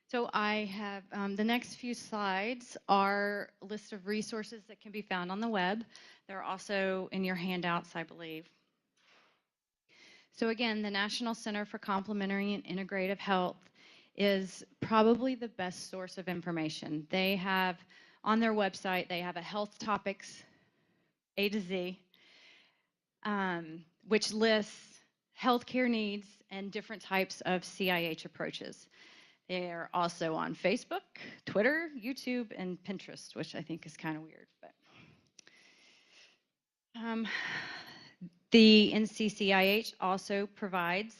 So I have, the next few slides are a list of resources that can be found on the web. They're also in your handouts, I believe. So again, the National Center for Complementary and Integrative Health is probably the best source of information. They have, on their website, they have a health topics, A to Z, which lists healthcare needs and different types of CIH approaches. They're also on Facebook, Twitter, YouTube, and Pinterest, which I think is kind of weird. But the NCCIH also provides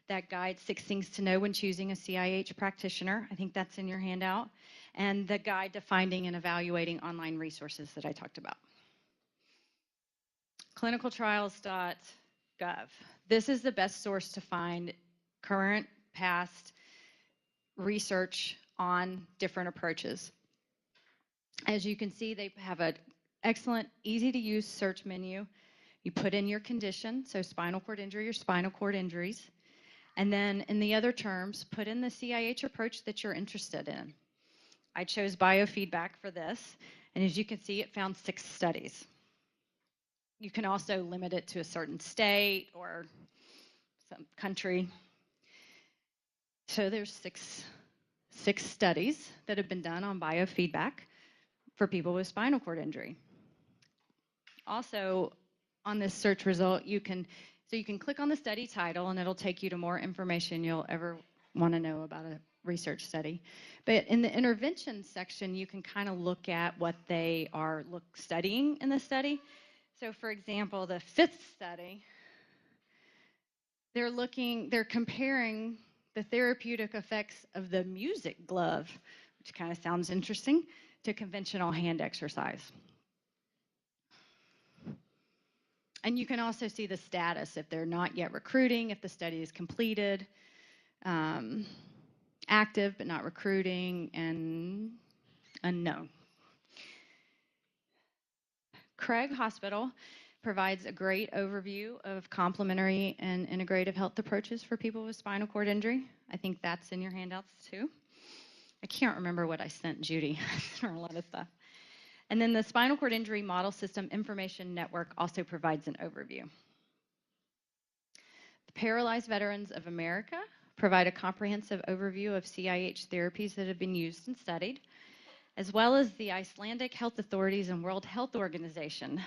that guide, 6 Things to Know When Choosing a CIH Practitioner. I think that's in your handout. And the guide to finding and evaluating online resources that I talked about. Clinicaltrials.gov. This is the best source to find current, past research on different approaches. As you can see, they have an excellent, easy-to-use search menu. You put in your condition, so spinal cord injury or spinal cord injuries, and then in the other terms, put in the CIH approach that you're interested in. I chose biofeedback for this, and as you can see, it found 6 studies. You can also limit it to a certain state or some country. So there's six studies that have been done on biofeedback for people with spinal cord injury. Also, on this search result, you can click on the study title and it'll take you to more information you'll ever want to know about a research study. But in the intervention section, you can kind of look at what they are studying in the study. So for example, the 5th study, they're comparing the therapeutic effects of the music glove, which kind of sounds interesting, to conventional hand exercise. And you can also see the status, if they're not yet recruiting, if the study is completed, active but not recruiting, and unknown. Craig Hospital provides a great overview of complementary and integrative health approaches for people with spinal cord injury. I think that's in your handouts too. I can't remember what I sent Judy. I sent her a lot of stuff. And then the Spinal Cord Injury Model System Information Network also provides an overview. The Paralyzed Veterans of America provide a comprehensive overview of CIH therapies that have been used and studied, as well as the Icelandic Health Authorities and World Health Organization.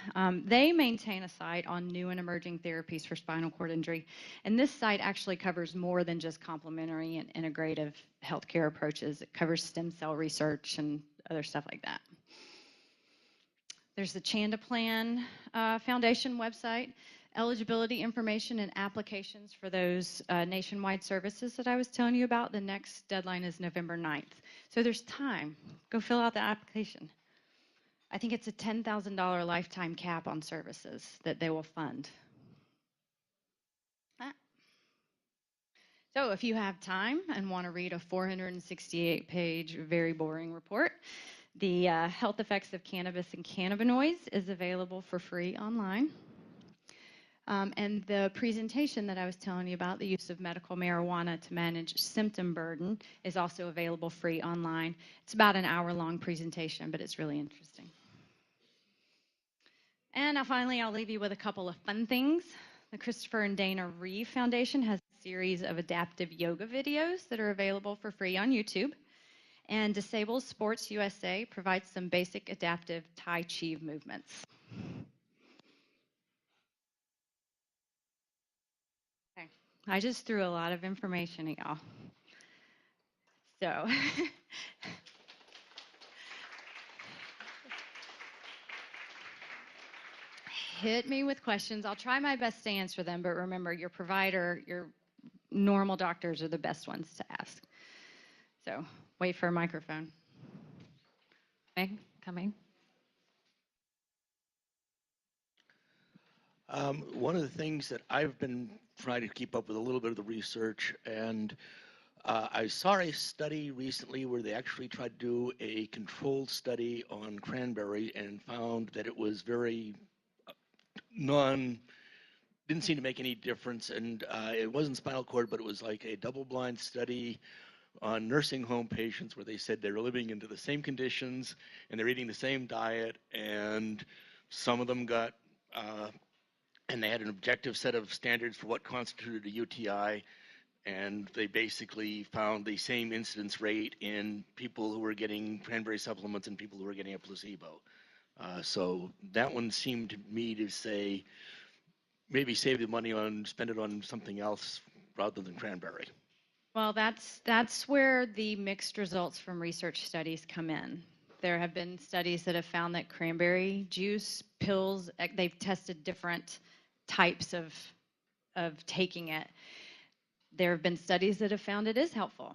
They maintain a site on new and emerging therapies for spinal cord injury, and this site actually covers more than just complementary and integrative healthcare approaches. It covers stem cell research and other stuff like that. There's the Chanda Plan Foundation website, eligibility information and applications for those nationwide services that I was telling you about. The next deadline is November 9th. So there's time. Go fill out the application. I think it's a $10,000 lifetime cap on services that they will fund. So if you have time and want to read a 468-page, very boring report, the Health Effects of Cannabis and Cannabinoids is available for free online. And the presentation that I was telling you about, the use of medical marijuana to manage symptom burden, is also available free online. It's about an hour-long presentation, but it's really interesting. And now finally, I'll leave you with a couple of fun things. The Christopher and Dana Reeve Foundation has a series of adaptive yoga videos that are available for free on YouTube. And Disabled Sports USA provides some basic adaptive Tai Chi movements. Okay, I just threw a lot of information at y'all. So, hit me with questions. I'll try my best to answer them, but remember, your provider, your normal doctors are the best ones to ask. So, wait for a microphone. Coming. One of the things that I've been trying to keep up with a little bit of the research, and I saw a study recently where they actually tried to do a controlled study on cranberry and found that it was very didn't seem to make any difference, and it wasn't spinal cord, but it was like a double-blind study on nursing home patients where they said they were living into the same conditions and they're eating the same diet, and some of them got and they had an objective set of standards for what constituted a UTI, and they basically found the same incidence rate in people who were getting cranberry supplements and people who were getting a placebo. So that one seemed to me to say maybe save the money on, spend it on something else rather than cranberry. Well, that's where the mixed results from research studies come in. There have been studies that have found that cranberry juice, pills, they've tested different types of taking it. There have been studies that have found it is helpful.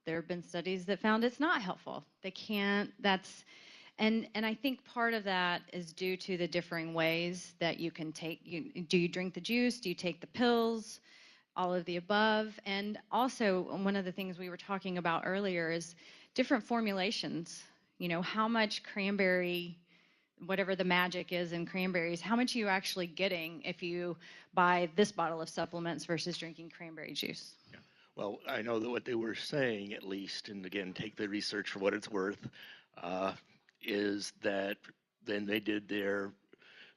There have been studies that found it's not helpful. They can't, and I think part of that is due to the differing ways that you can take, do you drink the juice, do you take the pills, all of the above. And also, one of the things we were talking about earlier is different formulations. You know, how much cranberry, whatever the magic is in cranberries, how much are you actually getting if you buy this bottle of supplements versus drinking cranberry juice? Yeah. Well, I know that what they were saying, at least, and again, take the research for what it's worth, is that then they did their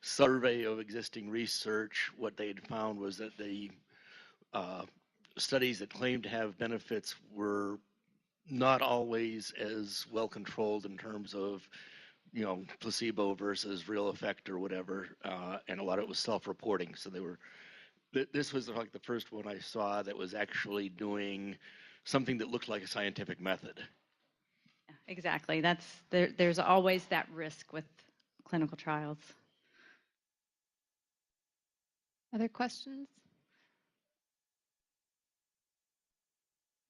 survey of existing research. What they had found was that the studies that claimed to have benefits were not always as well controlled in terms of, you know, placebo versus real effect or whatever, and a lot of it was self-reporting. So they were, this was like the first one I saw that was actually doing something that looked like a scientific method. Exactly. There's always that risk with clinical trials. Other questions?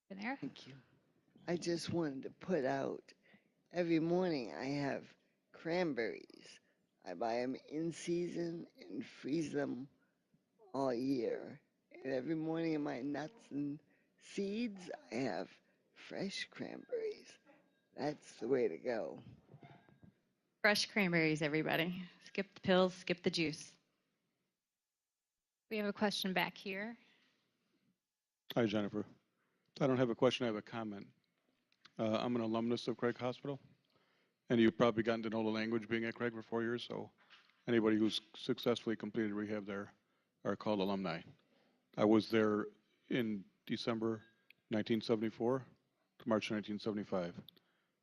There. Thank you. I just wanted to put out, every morning I have cranberries. I buy them in season and freeze them all year. And every morning in my nuts and seeds, I have fresh cranberries. That's the way to go. Fresh cranberries, everybody. Skip the pills, skip the juice. We have a question back here. Hi, Jennifer. I don't have a question, I have a comment. I'm an alumnus of Craig Hospital, And you've probably gotten to know the language being at Craig for 4 years, so anybody who's successfully completed rehab there are called alumni. I was there in December 1974 to March 1975.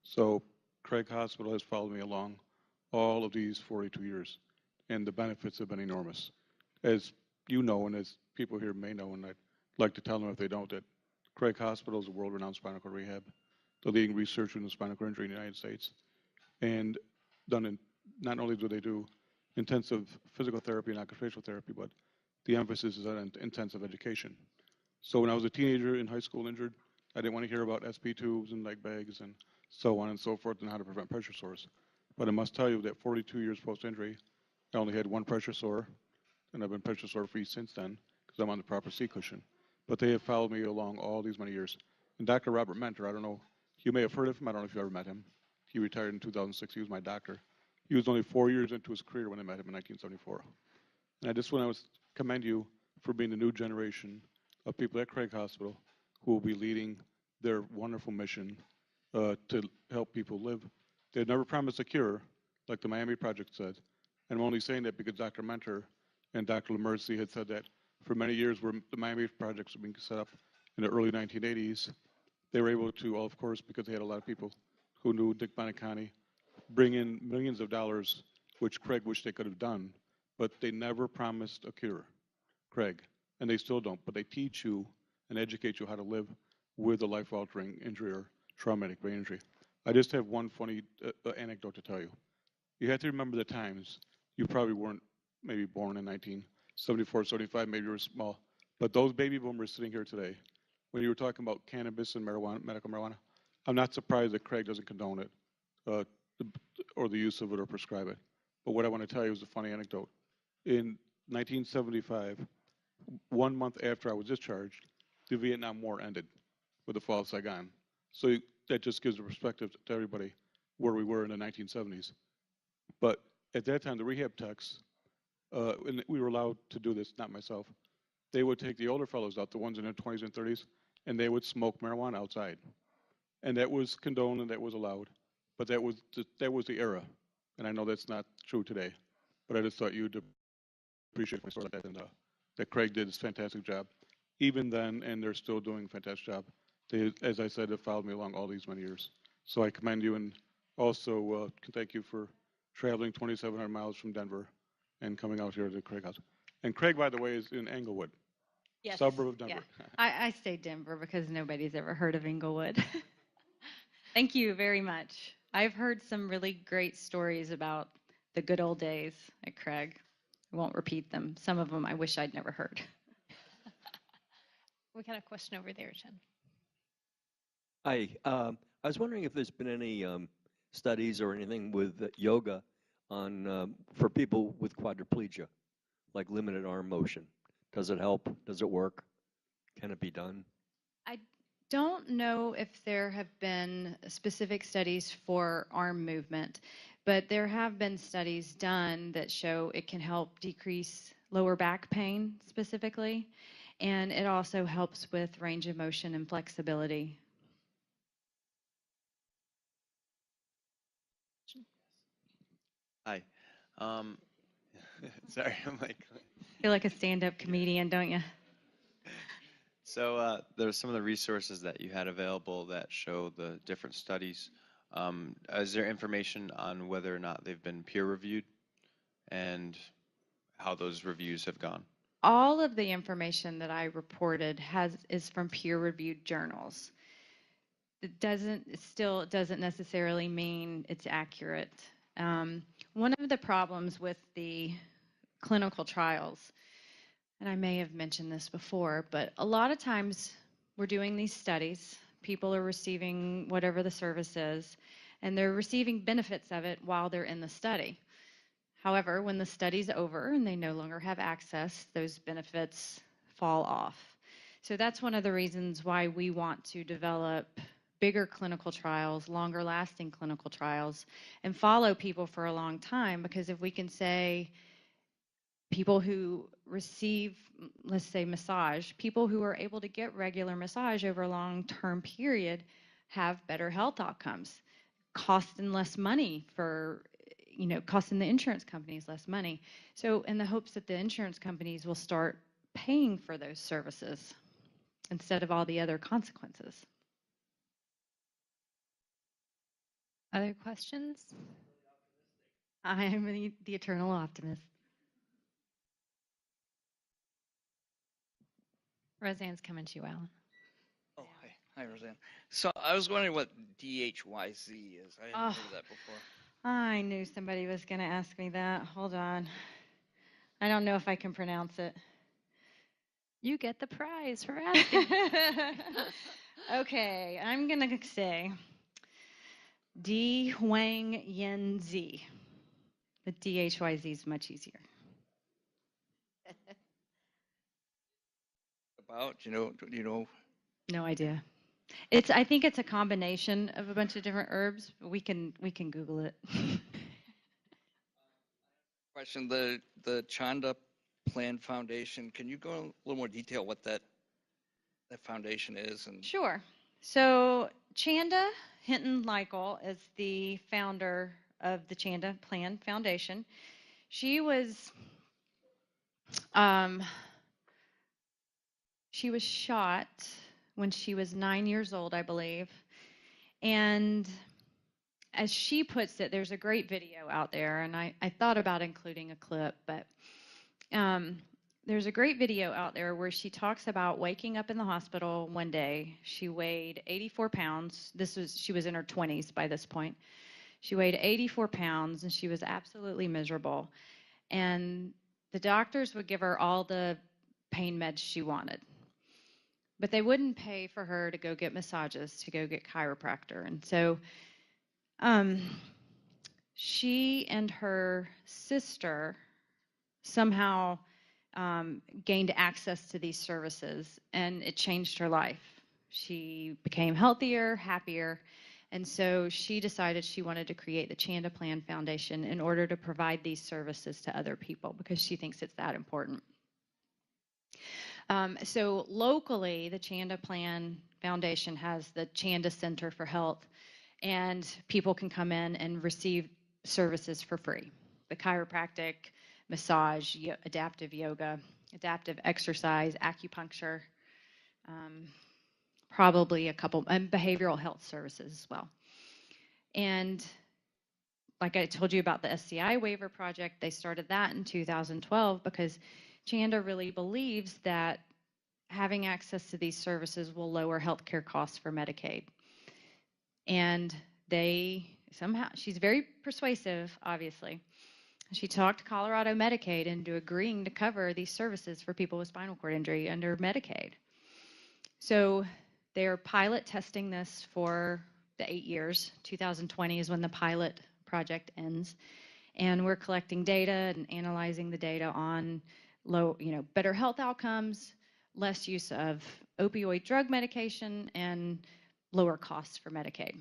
So Craig Hospital has followed me along all of these 42 years, and the benefits have been enormous. As you know, and as people here may know, and I'd like to tell them if they don't, that Craig Hospital is a world-renowned spinal cord rehab, the leading researcher in the spinal cord injury in the United States. And not only do they do intensive physical therapy and occupational therapy, but the emphasis is on intensive education. So when I was a teenager in high school injured, I didn't want to hear about SP tubes and leg bags and so on and so forth and how to prevent pressure sores. But I must tell you that 42 years post-injury, I only had one pressure sore, and I've been pressure sore free since then because I'm on the proper C cushion. But they have followed me along all these many years. And Dr. Robert Mentor, I don't know, you may have heard of him, I don't know if you ever met him. He retired in 2006, he was my doctor. He was only 4 years into his career when I met him in 1974. And I just want to commend you for being the new generation of people at Craig Hospital who will be leading their wonderful mission to help people live. They've never promised a cure, like the Miami Project said. And I'm only saying that because Dr. Mentor and Dr. LaMercy had said that for many years where the Miami projects were being set up in the early 1980s, they were able to, of course, because they had a lot of people who knew Dick Bonicani, bring in millions of dollars, which Craig wished they could have done, but they never promised a cure, Craig, and they still don't, but they teach you and educate you how to live with a life-altering injury or traumatic brain injury. I just have one funny anecdote to tell you. You have to remember the times. You probably weren't maybe born in 1974, 75, maybe you were small, but those baby boomers sitting here today, when you were talking about cannabis and marijuana, medical marijuana, I'm not surprised that Craig doesn't condone it or the use of it or prescribe it. But what I want to tell you is a funny anecdote. In 1975, 1 month after I was discharged, the Vietnam War ended with the fall of Saigon. So that just gives a perspective to everybody where we were in the 1970s. But at that time, the rehab techs, and we were allowed to do this, not myself, they would take the older fellows out, the ones in their 20s and 30s, and they would smoke marijuana outside. And that was condoned and that was allowed. But that was the era. And I know that's not true today. But I just thought you'd appreciate my story like that, and that Craig did his fantastic job. Even then, and they're still doing a fantastic job. They, as I said, have followed me along all these many years. So I commend you, and also thank you for traveling 2,700 miles from Denver and coming out here to Craig House. And Craig, by the way, is in Englewood, Yes. suburb of Denver. Yeah. I say Denver because nobody's ever heard of Englewood. Thank you very much. I've heard some really great stories about the good old days at Craig. I won't repeat them. Some of them I wish I'd never heard. We got a question over there, Jen. Hi, I was wondering if there's been any studies or anything with yoga on for people with quadriplegia, like limited arm motion. Does it help? Does it work? Can it be done? I don't know if there have been specific studies for arm movement, but there have been studies done that show it can help decrease lower back pain specifically, and it also helps with range of motion and flexibility. Hi. Sorry, I'm like. Feel like a stand-up comedian, don't you? So there's some of the resources that you had available that show the different studies. Is there information on whether or not they've been peer-reviewed and how those reviews have gone? All of the information that I reported is from peer-reviewed journals. It still doesn't necessarily mean it's accurate. One of the problems with the clinical trials, and I may have mentioned this before, but a lot of times we're doing these studies, people are receiving whatever the service is, and they're receiving benefits of it while they're in the study. However, when the study's over and they no longer have access, those benefits fall off. So that's one of the reasons why we want to develop bigger clinical trials, longer lasting clinical trials, and follow people for a long time, because if we can say people who receive, let's say, massage, people who are able to get regular massage over a long-term period have better health outcomes. costing less money for, costing the insurance companies less money. So in the hopes that the insurance companies will start paying for those services instead of all the other consequences. Other questions? I am the eternal optimist. Roseanne's coming to you, Alan. Oh, hi. Hi, Roseanne. So I was wondering what DHYZ is. I hadn't heard of that before. I knew somebody was going to ask me that. Hold on. I don't know if I can pronounce it. You get the prize for asking. Okay, I'm going to say D Huang Yen Z. The DHYZ is much easier. About, do you know? No idea. I think it's a combination of a bunch of different herbs. We can Google it. Question, the Chanda Plan Foundation, can you go in a little more detail what that foundation is? And Sure. So Chanda Hinton Leichel is the founder of the Chanda Plan Foundation. She was shot when she was 9 years old, I believe. And as she puts it, there's a great video out there, and I thought about including a clip, but there's a great video out there where she talks about waking up in the hospital one day. She weighed 84 pounds. She was in her 20s by this point. She weighed 84 pounds, and she was absolutely miserable. And the doctors would give her all the pain meds she wanted, but they wouldn't pay for her to go get massages, to go get chiropractor. And so she and her sister somehow gained access to these services, and it changed her life. She became healthier, happier, and so she decided she wanted to create the Chanda Plan Foundation in order to provide these services to other people because she thinks it's that important. So locally, the Chanda Plan Foundation has the Chanda Center for Health, and people can come in and receive services for free. The chiropractic, massage, adaptive yoga, adaptive exercise, acupuncture, probably a couple, and behavioral health services as well. And like I told you about the SCI waiver project, they started that in 2012 because Chanda really believes that having access to these services will lower healthcare costs for Medicaid. And she's very persuasive, obviously. She talked Colorado Medicaid into agreeing to cover these services for people with spinal cord injury under Medicaid. So they're pilot testing this for the 8 years. 2020 is when the pilot project ends. And we're collecting data and analyzing the data on better health outcomes, less use of opioid drug medication, and lower costs for Medicaid.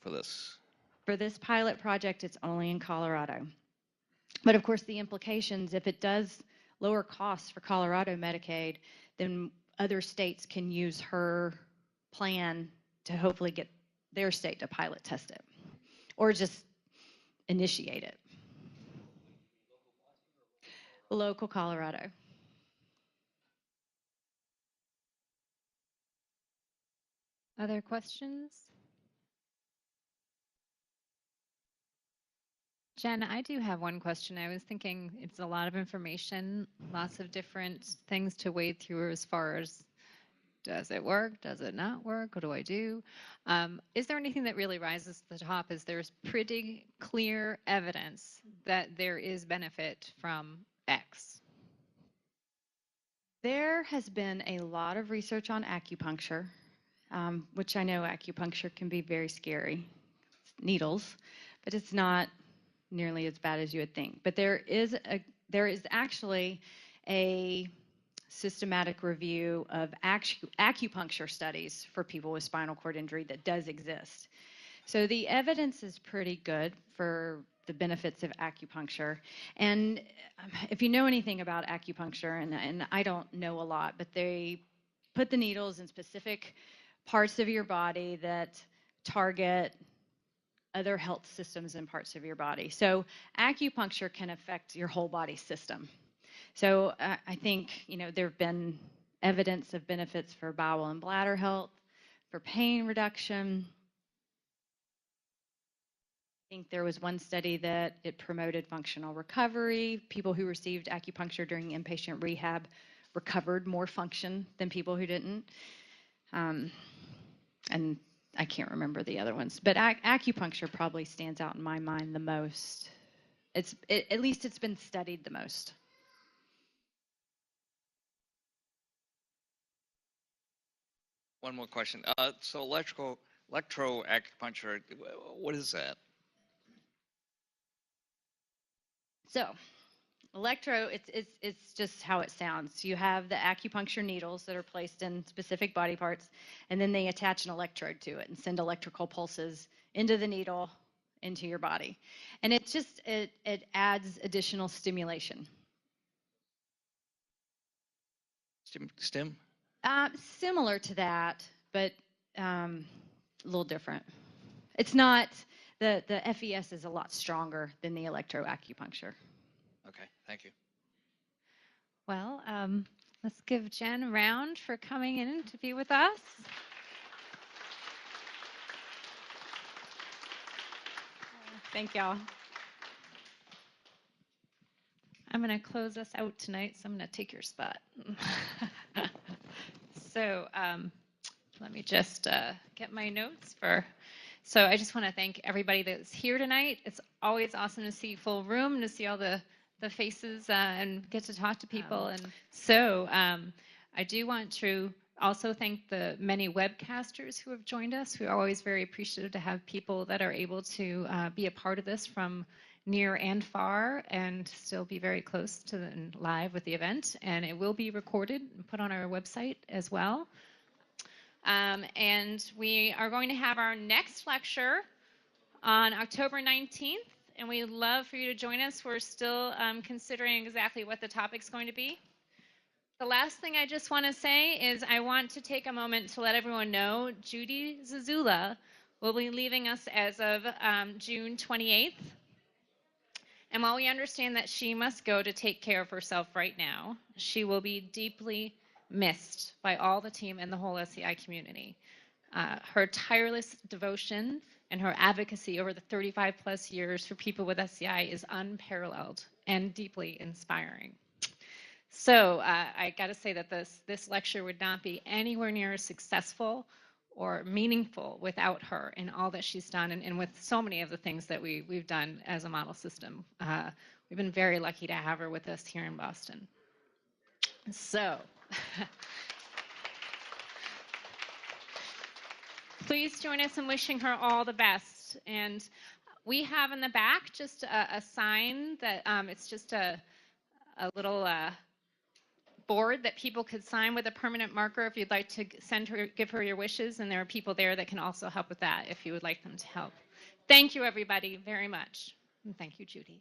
For this? For this pilot project, it's only in Colorado. But of course, the implications, if it does lower costs for Colorado Medicaid, then other states can use her plan to hopefully get their state to pilot test it or just initiate it. Local Colorado. Other questions? Jen, I do have one question. I was thinking it's a lot of information, lots of different things to wade through as far as does it work, does it not work, what do I do? Is there anything that really rises to the top? Is there's pretty clear evidence that there is benefit from X? There has been a lot of research on acupuncture, which I know acupuncture can be very scary. It's needles, but it's not nearly as bad as you would think. But there is actually a systematic review of acupuncture studies for people with spinal cord injury that does exist. So the evidence is pretty good for the benefits of acupuncture. And if you know anything about acupuncture, and I don't know a lot, but they put the needles in specific parts of your body that target other health systems and parts of your body. So acupuncture can affect your whole body system. So I think, there have been evidence of benefits for bowel and bladder health, for pain reduction. I think there was one study that it promoted functional recovery. People who received acupuncture during inpatient rehab recovered more function than people who didn't. And I can't remember the other ones, but acupuncture probably stands out in my mind the most. At least it's been studied the most. One more question. So electroacupuncture, what is that? So electro, it's just how it sounds. You have the acupuncture needles that are placed in specific body parts, and then they attach an electrode to it and send electrical pulses into the needle, into your body. And it adds additional stimulation. Stim? Similar to that, but a little different. It's not, the FES is a lot stronger than the electroacupuncture. Okay, thank you. Well, let's give Jen a round for coming in to be with us. Thank y'all. I'm going to close us out tonight, so I'm going to take your spot. So let me just get my notes for. So I just want to thank everybody that's here tonight. It's always awesome to see full room, to see all the faces and get to talk to people. And so I do want to also thank the many webcasters who have joined us. We're always very appreciative to have people that are able to be a part of this from near and far and still be very close to and live with the event. And it will be recorded and put on our website as well. And we are going to have our next lecture on October 19th. And we'd love for you to join us. We're still considering exactly what the topic's going to be. The last thing I just want to say is I want to take a moment to let everyone know Judy Zazula will be leaving us as of June 28th. And while we understand that she must go to take care of herself right now, she will be deeply missed by all the team and the whole SCI community. Her tireless devotion and her advocacy over the 35 plus years for people with SCI is unparalleled and deeply inspiring. So I got to say that this lecture would not be anywhere near as successful or meaningful without her and all that she's done, and with so many of the things that we've done as a model system. We've been very lucky to have her with us here in Boston. So please join us in wishing her all the best. And we have in the back just a sign that it's just a little board that people could sign with a permanent marker if you'd like to give her your wishes, and there are people there that can also help with that if you would like them to help. Thank you, everybody, very much. And thank you, Judy.